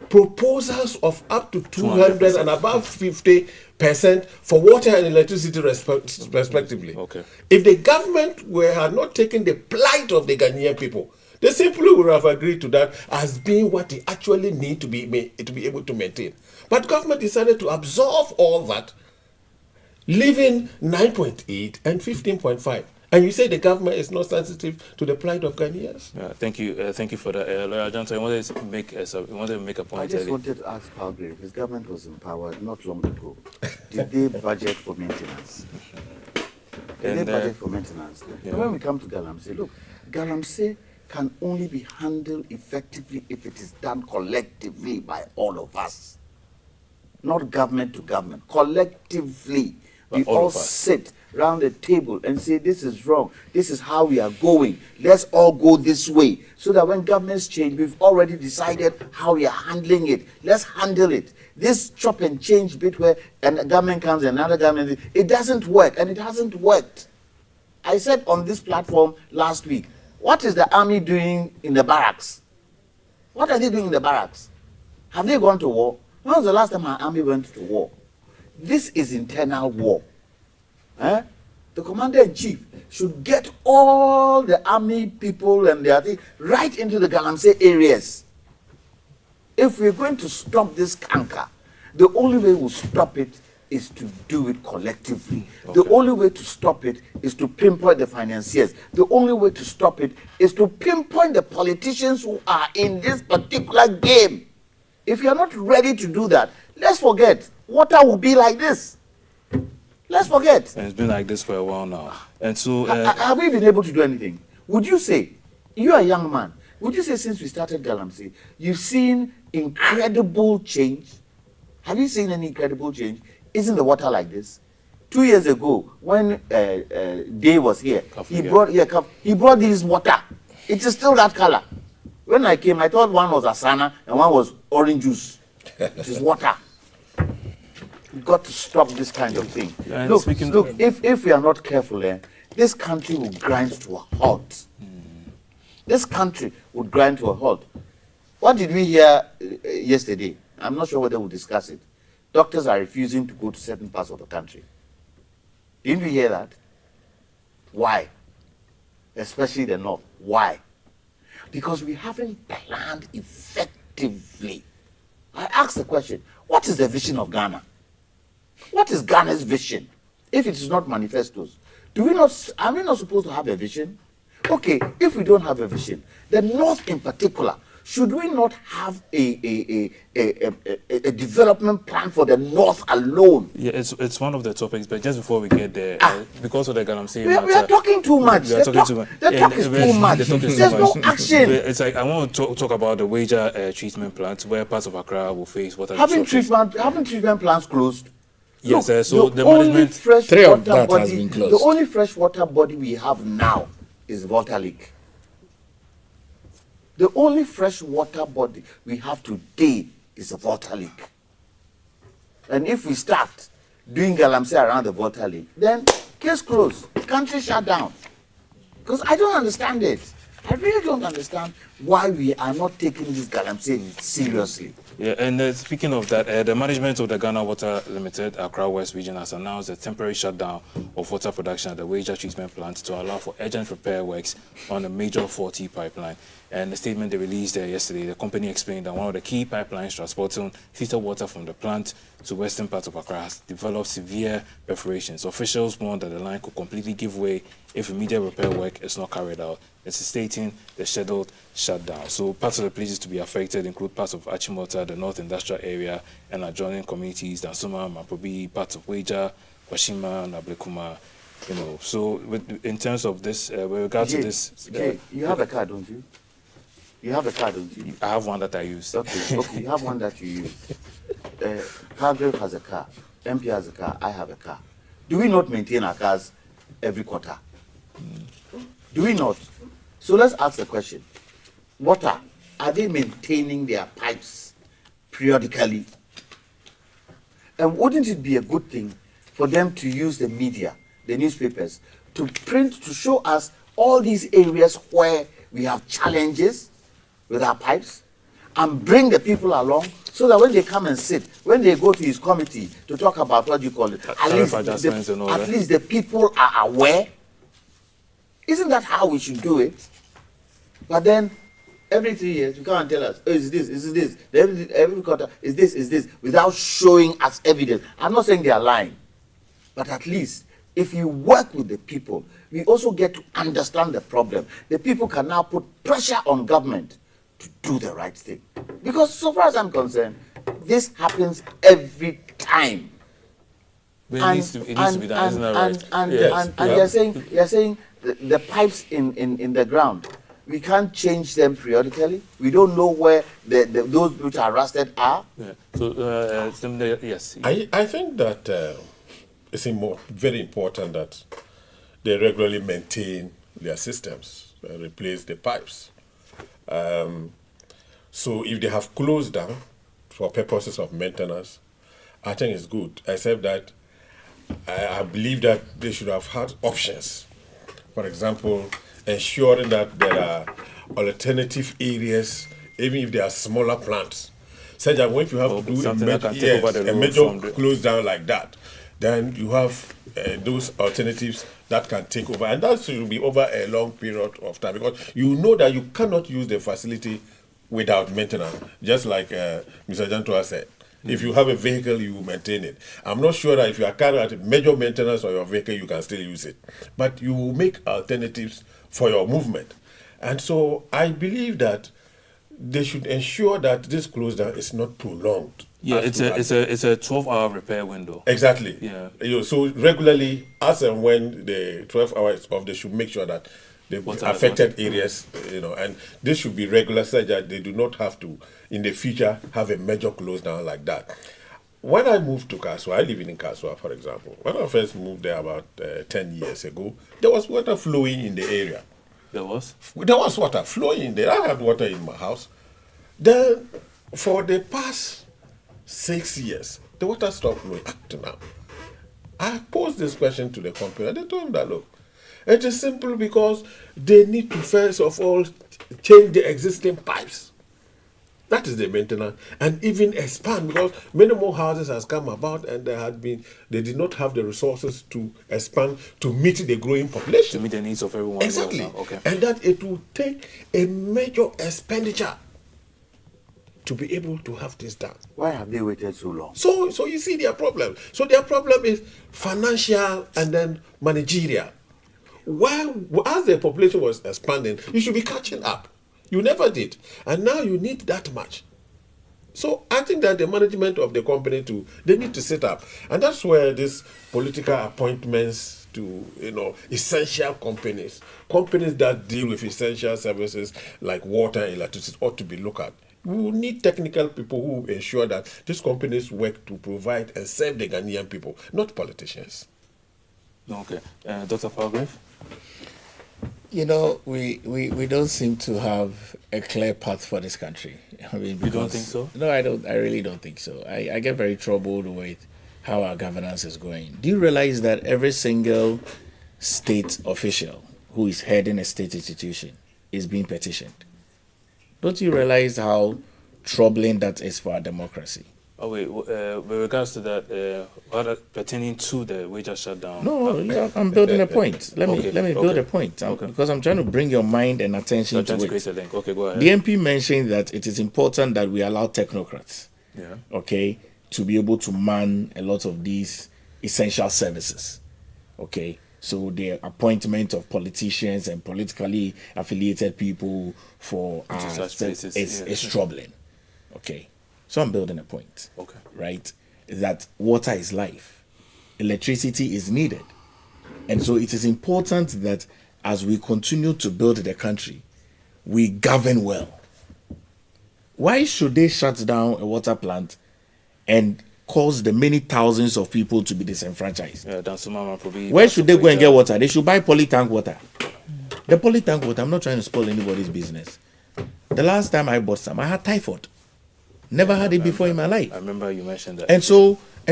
proposals of up to 200 and above 50% for water and electricity respectively. Okay. If the government had not taken the plight of the Ghanaian people, they simply would have agreed to that as being what they actually need to be able to maintain. But government decided to absorb all that, leaving 9.8 and 15.5. And you say the government is not sensitive to the plight of Ghanaians? Thank you for that. Lawyer Johnson, you wanted to make a point. I just wanted to ask Palgrave, his government was in power not long ago. Did they budget for maintenance? Did they budget for maintenance? Yeah. And when we come to Galamsey, look, Galamsey can only be handled effectively if it is done collectively by all of us. Not government to government, collectively. We all sit round the table and say, this is wrong, this is how we are going, let's all go this way. So that when governments change, we've already decided how we are handling it. Let's handle it. This chop and change bit where a government comes and another government, it doesn't work, and it hasn't worked. I said on this platform last week, what is the army doing in the barracks? What are they doing in the barracks? Have they gone to war? When was the last time our army went to war? This is internal war. The commander-in-chief should get all the army people and their thing right into the Galamsey areas. If we're going to stop this canker, the only way we'll stop it is to do it collectively. Okay. The only way to stop it is to pinpoint the financiers. The only way to stop it is to pinpoint the politicians who are in this particular game. If you're not ready to do that, let's forget. Water will be like this. Let's forget. And it's been like this for a while now. And so... have we been able to do anything? Would you say, you're a young man, would you say since we started Galamsey, you've seen incredible change? Have you seen any incredible change? Isn't the water like this? 2 years ago, when Day was here, he brought this water. It is still that color. When I came, I thought one was Asana and one was orange juice. It is water. We've got to stop this kind of thing. Look, if we are not careful, this country will grind to a halt. this country would grind to a halt. What did we hear yesterday? I'm not sure whether we'll discuss it. Doctors are refusing to go to certain parts of the country. Didn't we hear that? Why? Especially the north. Why? Because we haven't planned effectively. I asked the question, what is the vision of Ghana? What is Ghana's vision? If it is not manifestos, are we not supposed to have a vision? Okay, if we don't have a vision, the north in particular, should we not have a development plan for the north alone? Yeah, it's one of the topics, but just before we get there, because of the Galamsey We are talking too much. We are talking too much. The talk is too much. There's no action. It's like I want to talk about the wager treatment plants where parts of Accra will face water Haven't disruptions. treatment plants closed? Yes, Look, so the only management. Three of freshwater that has been closed. The only freshwater body we have now is Volta Lake. The only freshwater body we have today is the Volta Lake. And if we start doing Galamsey around the Volta Lake, then case closed, country shut down. Because I don't understand it. I really don't understand why we are not taking this Galamsey seriously. Yeah, and speaking of that, the management of the Ghana Water Limited, Accra West Region, has announced a temporary shutdown of water production at the Wager treatment plant to allow for urgent repair works on a major 40 pipeline. And the statement they released yesterday, the company explained that one of the key pipelines transporting treated water from the plant to western part of Accra has developed severe perforations. Officials warned that the line could completely give way if immediate repair work is not carried out, necessitating the scheduled shutdown. So parts of the places to be affected include parts of Achimota, the North Industrial Area, and adjoining communities, Dansuma, Maprobi, parts of Wager, Kwashima, Nablekuma. You know, so in terms of this, with regard to this, you have a car, don't you? You have a car, don't you? I have one that I use. Okay, you have one that you use. Hargrave has a car. MP has a car. I have a car. Do we not maintain our cars every quarter? Do we not? So let's ask the question. Water, are they maintaining their pipes periodically? And wouldn't it be a good thing for them to use the media, the newspapers, to print, to show us all these areas where we have challenges with our pipes, and bring the people along so that when they come and sit, when they go to his committee to talk about what you call it, at least the people are aware? Isn't that how we should do it? But then every 3 years you come and tell us, oh, is this, every quarter is this, without showing us evidence. I'm not saying they are lying, but at least if you work with the people, we also get to understand the problem. The people can now put pressure on government to do the right thing. Because so far as I'm concerned, this happens every time. But it needs to be done, isn't that right? And you're saying the pipes in the ground, we can't change them periodically. We don't know where those which are rusted are. Yeah. So, yes. I think that it's very important that they regularly maintain their systems and replace the pipes. So if they have closed down for purposes of maintenance, I think it's good, except that I believe that they should have had options. For example, ensuring that there are alternative areas, even if they are smaller plants, such that if you have to do a major close down like that, then you have those alternatives that can take over, and that should be over a long period of time, because you know that you cannot use the facility without maintenance, just like Mr. Jantua said. If you have a vehicle, you maintain it. I'm not sure that if you are carrying out major maintenance on your vehicle, you can still use it. But you will make alternatives for your movement. And so I believe that they should ensure that this close down is not prolonged. Yeah, it's a 12-hour repair window. Exactly. Yeah. So regularly, as and when the 12 hours off, they should make sure that the affected areas, and this should be regular, such that they do not have to, in the future, have a major close down like that. When I moved to Kaswa, I live in Kaswa, for example. When I first moved there about 10 years ago, there was water flowing in the area. There was? There was water flowing in there. I had water in my house. Then, for the past 6 years, the water stopped flowing up to now. I posed this question to the company, and they told me that, look, It is simple because they need to first of all change the existing pipes. That is the maintenance, and even expand, because many more houses has come about, and they did not have the resources to expand to meet the growing To population. meet the needs of everyone. Exactly, Now. Okay. and that it will take a major expenditure to be able to have this done. Why have they waited so long? So you see their problem. So their problem is financial and then managerial. While as the population was expanding, you should be catching up. You never did, and now you need that much. So I think that the management of the company too, they need to sit up, and that's where these political appointments to essential companies that deal with essential services like water, electricity ought to be looked at. We will need technical people who will ensure that these companies work to provide and serve the Ghanaian people, not politicians. Okay. Dr. Palgrave? You know, we don't seem to have a clear path for this country. I mean, You don't think so? No, I don't. I really don't think so. I get very troubled with how our governance is going. Do you realize that every single state official who is heading a state institution is being petitioned? Don't you realize how troubling that is for our democracy? Oh wait, with regards to that, pertaining to the wages shutdown. No, yeah, I'm building a point. Let me build okay. a point Okay. because I'm trying to bring your mind and attention You're trying to to create a it. link. Okay, go ahead. The MP mentioned that it is important that we allow technocrats, Yeah. okay, to be able to man a lot of these essential services, okay. So the appointment of politicians and politically affiliated people for such places, is troubling, okay. So I'm building a point, Okay. right? That water is life, electricity is needed, and so it is important that as we continue to build the country, we govern well. Why should they shut down a water plant and cause the many thousands of people to be disenfranchised? Yeah, Dansumama probably. Where should they go and get water? They should buy polytank water. The polytank water, I'm not trying to spoil anybody's business. The last time I bought some, I had typhoid. Never had it before in my life. I remember you mentioned that. And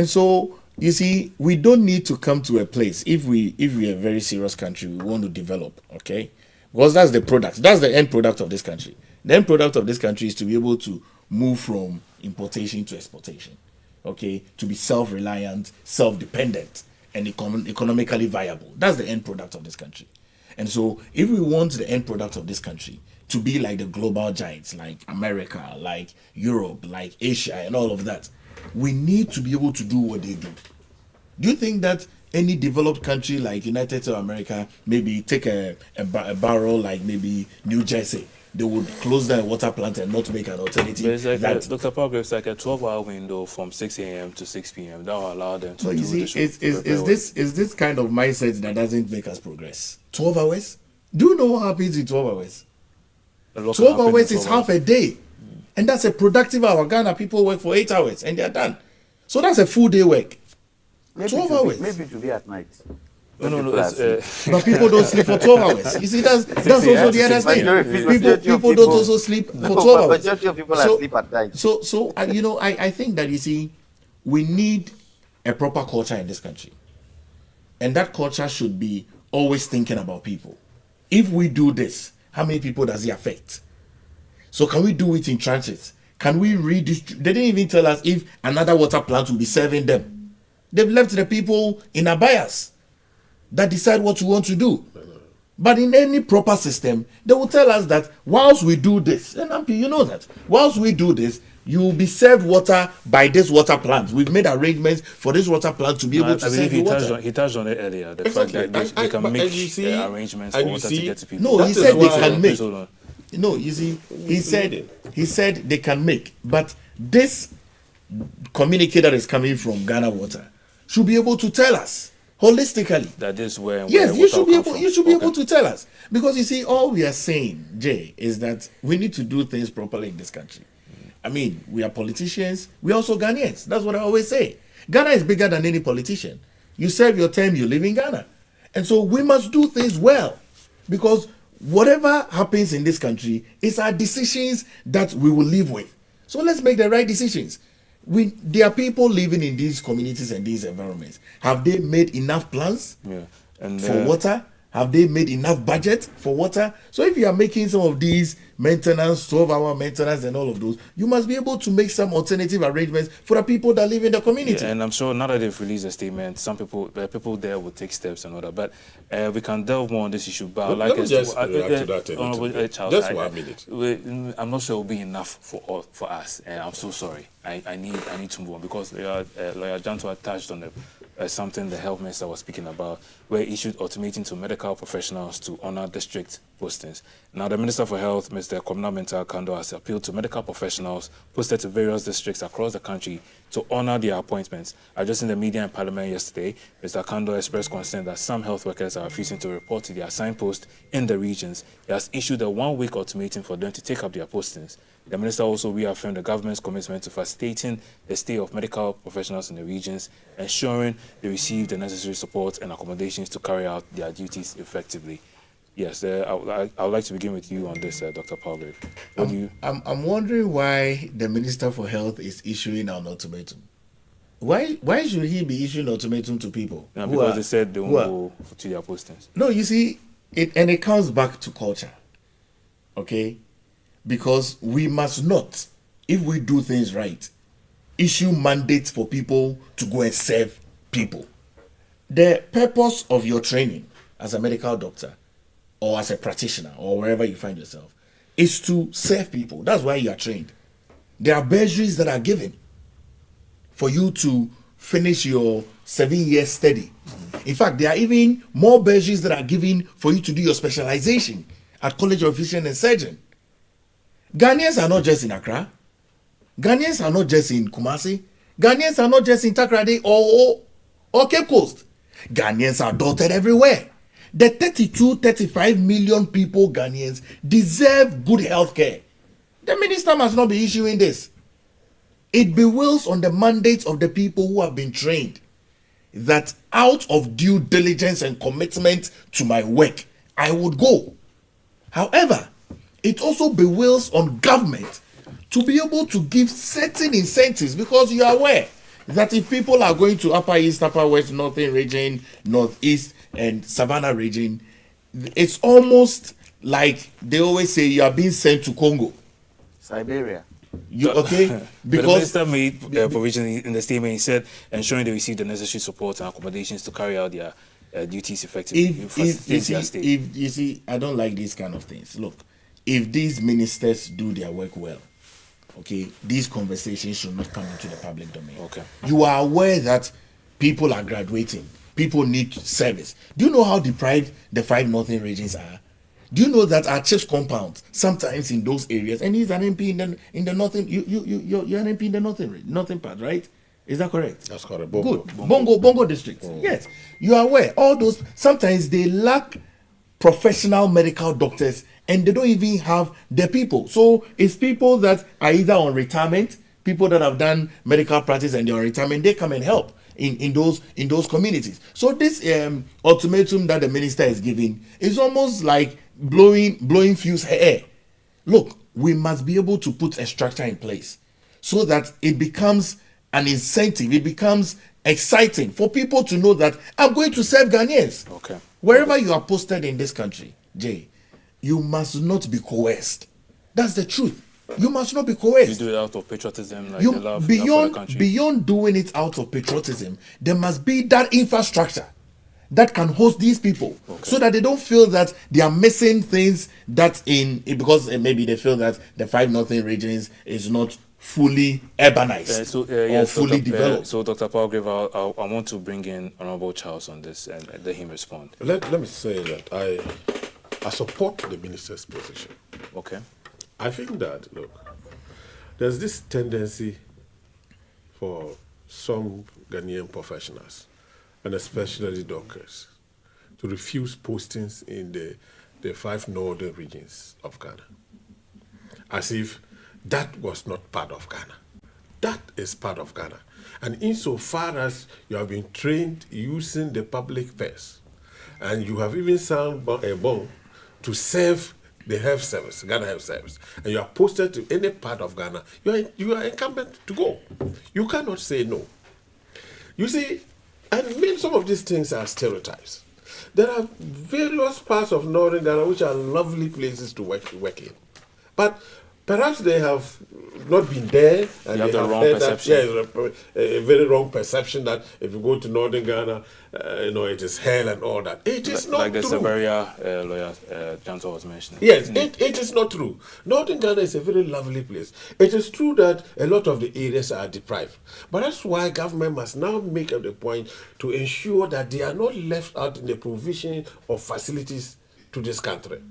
so you see, we don't need to come to a place if we are a very serious country, we want to develop, okay? Because that's the product, that's the end product of this country. The end product of this country is to be able to move from importation to exportation, okay? To be self-reliant, self-dependent, and economically viable. That's the end product of this country. And so if we want the end product of this country to be like the global giants, like America, like Europe, like Asia, and all of that, we need to be able to do what they do. Do you think that any developed country like United States of America, maybe take a barrel like maybe New Jersey, they would close down a water plant and not make an alternative? But it's like that, Dr. Palgrave, it's like a 12-hour window from 6 a.m. to 6 p.m. That will allow them to so do you see, the show. is this kind of mindset that doesn't make us progress? 12 hours? Do you know what happens in 12 hours? 12 hours is half a day. And that's a productive hour. Ghana people work for 8 hours and they're done. So that's a full day work. 12 hours. Maybe to be at night. No. But people don't sleep for 12 hours. You see, that's also the other thing. People don't also sleep for 12 hours. Majority of people are asleep at night. So I think that, you see, we need a proper culture in this country. And that culture should be always thinking about people. If we do this, how many people does it affect? So can we do it in tranches? Can we redistribute? They didn't even tell us if another water plant will be serving them. They've left the people in a bias that decide what we want to do. But in any proper system, they will tell us that whilst we do this, and MP, you know that, whilst we do this, you will be served water by this water plant. We've made arrangements for this water plant to be able to serve you water. He touched on it earlier. The Exactly. fact that they can and make you see- arrangements for and you water see- to get to people. No, That he is said they why- can make. Please hold on. No, you see, he said they can make, but this communique that is coming from Ghana Water should be able to tell us holistically. That is where. Yes, where you water should be come able. from. You should be Okay. able to tell us, because you see, all we are saying, Jay, is that we need to do things properly in this country. I mean, we are politicians. We are also Ghanaians. That's what I always say. Ghana is bigger than any politician. You serve your term, you live in Ghana, and so we must do things well, because whatever happens in this country is our decisions that we will live with. So let's make the right decisions. There are people living in these communities and these environments. Have they made enough plans Yeah. And for water? Have they made enough budget for water? So if you are making some of these maintenance, 12-hour maintenance and all of those, you must be able to make some alternative arrangements for the people that live in the community. Yeah, and I'm sure now that they've released a statement, some people there will take steps and all that. But we can delve more on this issue. But I'd like Let me us just to react to that a little Honorable bit. Charles, Just 1 minute. I'm not sure it will be enough for us. I'm so sorry. I need to move on because Lawyer Janto had touched on something the health minister was speaking about, where he issued ultimatum to medical professionals to honor district postings. Now, the Minister for Health, Mr. Kwabena Mensah Kando, has appealed to medical professionals posted to various districts across the country to honor their appointments. Just in the media and parliament yesterday, Mr. Kando expressed concern that some health workers are refusing to report to their assigned post in the regions. He has issued a 1-week ultimatum for them to take up their postings. The minister also reaffirmed the government's commitment to facilitating the stay of medical professionals in the regions, ensuring they receive the necessary support and accommodations to carry out their duties effectively. Yes, I would like to begin with you on this, Dr. Palgrave. I'm wondering why the Minister for Health is issuing an ultimatum. Why should he be issuing an ultimatum to people? Because they said they won't go to their postings. No, you see, it comes back to culture. Okay? Because we must not, if we do things right, issue mandates for people to go and serve people. The purpose of your training as a medical doctor or as a practitioner or wherever you find yourself is to serve people. That's why you are trained. There are bursaries that are given for you to finish your 7-year study. In fact, there are even more bursaries that are given for you to do your specialization at College of Physician and Surgeon. Ghanaians are not just in Accra. Ghanaians are not just in Kumasi. Ghanaians are not just in Takoradi or Cape Coast. Ghanaians are dotted everywhere. The 35 million people Ghanaians deserve good health care. The minister must not be issuing this. It bewills on the mandates of the people who have been trained that out of due diligence and commitment to my work, I would go. However, it also bewills on government to be able to give certain incentives, because you are aware that if people are going to Upper East, Upper West, Northern region, Northeast, and Savannah region, it's almost like they always say you are being sent to Congo. Siberia. Okay? Because the minister made provision in the statement. He said ensuring they receive the necessary support and accommodations to carry out their duties effectively. If you see, I don't like these kind of things. Look, if these ministers do their work well, okay, these conversations should not come into the public domain. Okay. You are aware that people are graduating. People need service. Do you know how deprived the 5 northern regions are? Do you know that our chief's compound sometimes in those areas, and he's an MP in the northern, you're an MP in the northern part, right? Is that correct? That's correct. Good. Bongo district. Yes. You are aware. All those, sometimes they lack professional medical doctors and they don't even have the people. So it's people that are either on retirement, people that have done medical practice and they're on retirement, they come and help in those communities. So this ultimatum that the minister is giving is almost like blowing fuse air. Look, we must be able to put a structure in place so that it becomes an incentive, it becomes exciting for people to know that I'm going to serve Ghanaians. Okay. Wherever you are posted in this country, Jay, you must not be coerced. That's the truth. You must not be coerced. You do it out of patriotism, like the love for the country. Beyond doing it out of patriotism, there must be that infrastructure that can host these people, so that they don't feel that they are missing things that because maybe they feel that the 5 northern regions is not fully urbanized or fully developed. So, Dr. Palgrave, I want to bring in Honorable Charles on this and let him respond. Let me say that I support the minister's position. Okay. I think that, look, there's this tendency for some Ghanaian professionals, and especially doctors, to refuse postings in the 5 northern regions of Ghana, as if that was not part of Ghana. That is part of Ghana. And insofar as you have been trained using the public purse, and you have even signed a bond to serve the health service, Ghana Health Service, and you are posted to any part of Ghana, you are incumbent to go. You cannot say no. You see, and some of these things are stereotypes. There are various parts of northern Ghana which are lovely places to work in. But perhaps they have not been there, and You have they the have wrong heard perception. that, a very wrong perception that if you go to northern Ghana, it is hell and all that. It is not Like the true. Severia lawyer Janto was mentioning. Yes, it is not true. Northern Ghana is a very lovely place. It is true that a lot of the areas are deprived. But that's why government must now make up the point to ensure that they are not left out in the provision of facilities to this country.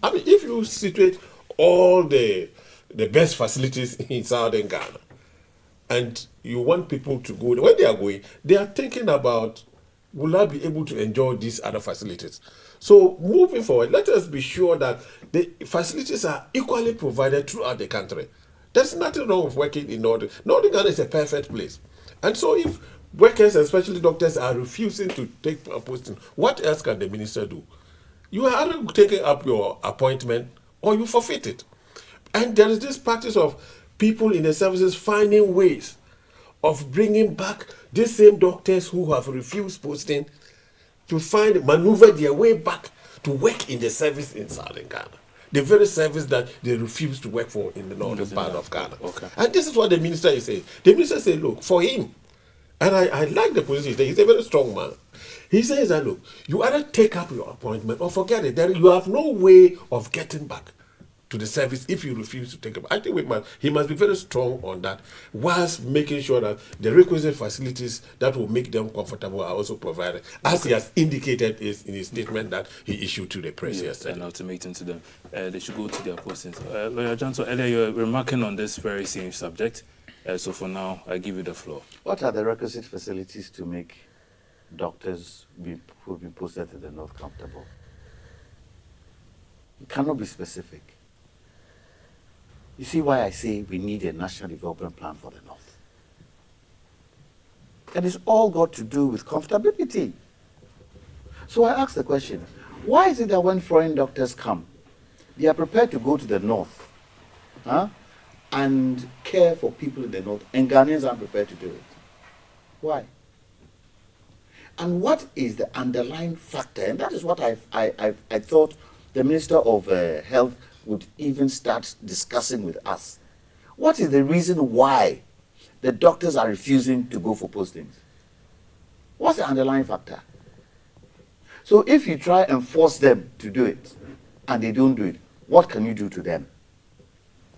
I mean, if you situate all the best facilities in southern Ghana, and you want people to go, when they are going, they are thinking about, will I be able to enjoy these other facilities? So moving forward, let us be sure that the facilities are equally provided throughout the country. There's nothing wrong with working in Northern. Northern Ghana is a perfect place. And so if workers, especially doctors, are refusing to take a posting, what else can the minister do? You are either taking up your appointment or you forfeit it. And there is this practice of people in the services finding ways of bringing back these same doctors who have refused posting to maneuver their way back to work in the service in southern Ghana. The very service that they refuse to work for in the northern part of Ghana. Okay. And this is what the minister is saying. The minister said, look, for him, and I like the position, he's a very strong man. He says that, look, you either take up your appointment or forget it. You have no way of getting back to the service if you refuse to take it. I think he must be very strong on that, whilst making sure that the requisite facilities that will make them comfortable are also provided, as he has indicated in his statement that he issued to the press yesterday. An ultimatum to them. They should go to their postings. Lawyer Janto, earlier you were remarking on this very same subject. So for now, I give you the floor. What are the requisite facilities to make doctors who be posted to the north comfortable? You cannot be specific. You see why I say we need a national development plan for the north. And it's all got to do with comfortability. So I ask the question, why is it that when foreign doctors come, they are prepared to go to the north and care for people in the north, and Ghanaians aren't prepared to do it? Why? And what is the underlying factor? And that is what I thought the Minister of Health would even start discussing with us. What is the reason why the doctors are refusing to go for postings? What's the underlying factor? So if you try and force them to do it and they don't do it, what can you do to them?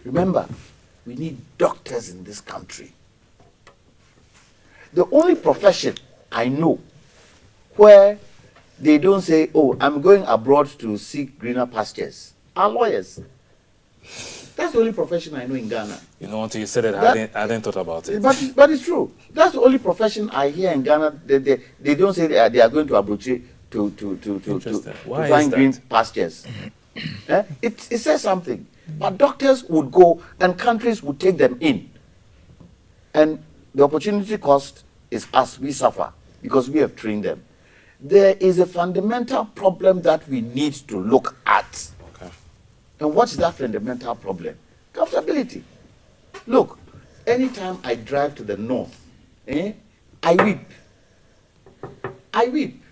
Remember, we need doctors in this country. The only profession I know where they don't say, oh, I'm going abroad to seek greener pastures, are lawyers. That's the only profession I know in Ghana. You know, until you said it, I didn't thought about it. But it's true. That's the only profession I hear in Ghana. They don't say they are going to Abuja to find green pastures. It says something. But doctors would go and countries would take them in. And the opportunity cost is us. We suffer because we have trained them. There is a fundamental problem that we need to look at. Okay. And what is that fundamental problem? Comfortability. Look, anytime I drive to the north, I weep. I weep.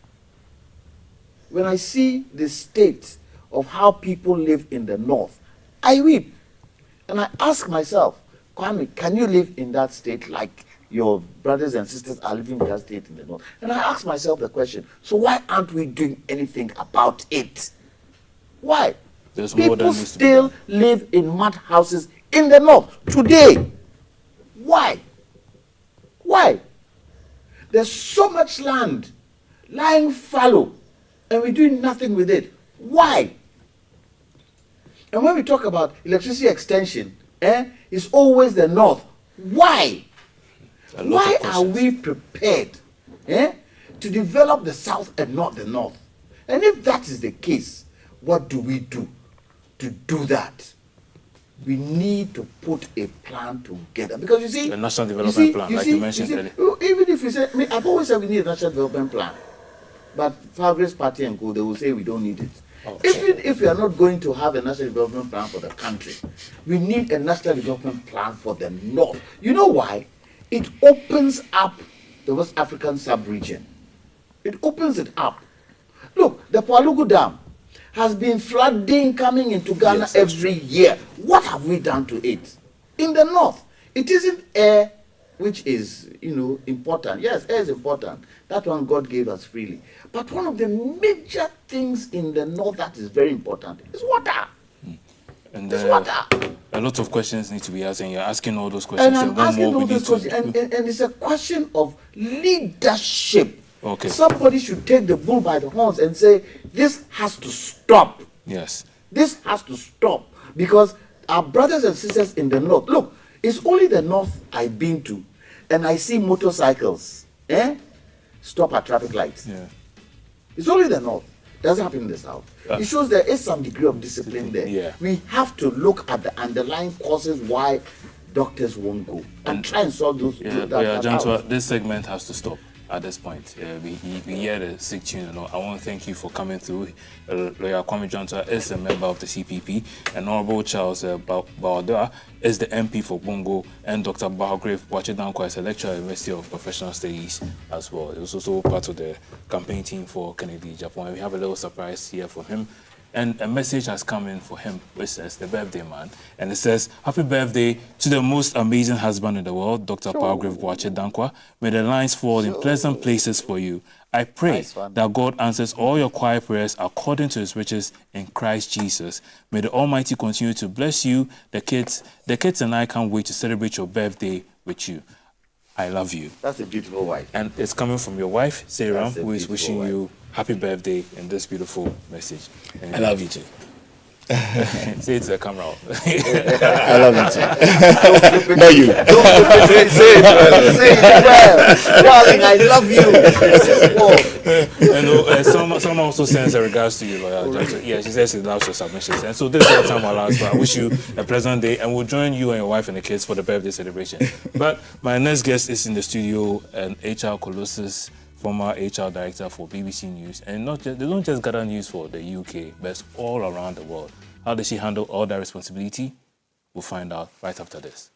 When I see the state of how people live in the north, I weep. And I ask myself, Kwame, can you live in that state like your brothers and sisters are living in that state in the north? And I ask myself the question, so why aren't we doing anything about it? Why? There's more that People needs to be still live in mud houses in the north today. Why? Why? There's so much land lying fallow and we're doing nothing with it. Why? And when we talk about electricity extension, it's always the north. Why? Why are we prepared to develop the south and not the north? And if that is the case, what do we do to do that? We need to put a plan together. Because you see... A national development plan, like you mentioned earlier. Even if we say... I've always said we need a national development plan. But Fabrice Party and Co, they will say we don't need it. Okay. Even if we are not going to have a national development plan for the country, we need a national development plan for the north. You know why? It opens up the West African sub-region. It opens it up. Look, the Palugu Dam has been flooding coming into Ghana Yes, that's every year. What have we done to it? In the north, it isn't air which is, important. Yes, air is important. That one God gave us freely. But one of the major things in the north that is very important is water. And It's water. a lot of questions need to be asked, and you're asking all those questions. And I'm one asking more we all need those questions, and it's a question of leadership. Okay. Somebody should take the bull by the horns and say, this has to stop. Yes. This has to stop. Because our brothers and sisters in the north, look, it's only the north I've been to, and I see motorcycles stop at traffic lights. Yeah. It's only the north. Doesn't happen in the south. It shows there is some degree of discipline there. Yeah. We have to look at the underlying causes why doctors won't go and try and solve those. Yeah, that Jantua, out. this segment has to stop at this point. We hear the sick tune. I want to thank you for coming through. Lawyer Kwame Jantua is a member of the CPP, and Honorable Charles Bawadua is the MP for Bongo, and Dr. Bahograve Wachidankwa is a lecturer at the University of Professional Studies as well. He was also part of the campaign team for Kennedy Japan. We have a little surprise here for him. And a message has come in for him, which says, the birthday man. And it says, happy birthday to the most amazing husband in the world, Dr. Bahograve Wachidankwa. May the lines fall in pleasant places for you. I pray Nice one. that God answers all your quiet prayers according to his riches in Christ Jesus. May the Almighty continue to bless you. The kids and I can't wait to celebrate your birthday with you. I love you. That's a beautiful wife. And it's coming from your wife, Sarah, That's a who is beautiful wishing wife. you happy birthday in this beautiful message. And I love you too. say it to the camera. I love you too. Not you. Say it well. Darling, I love you. And someone also sends a regards to you, Lawyer Johnson. Yeah, she says she loves your submissions. And so this is the time our last, but I wish you a pleasant day, and we'll join you and your wife and the kids for the birthday celebration. But my next guest is in the studio, and HR Colossus, former HR director for BBC News. And they don't just gather news for the UK, but it's all around the world. How does she handle all that responsibility? We'll find out right after this.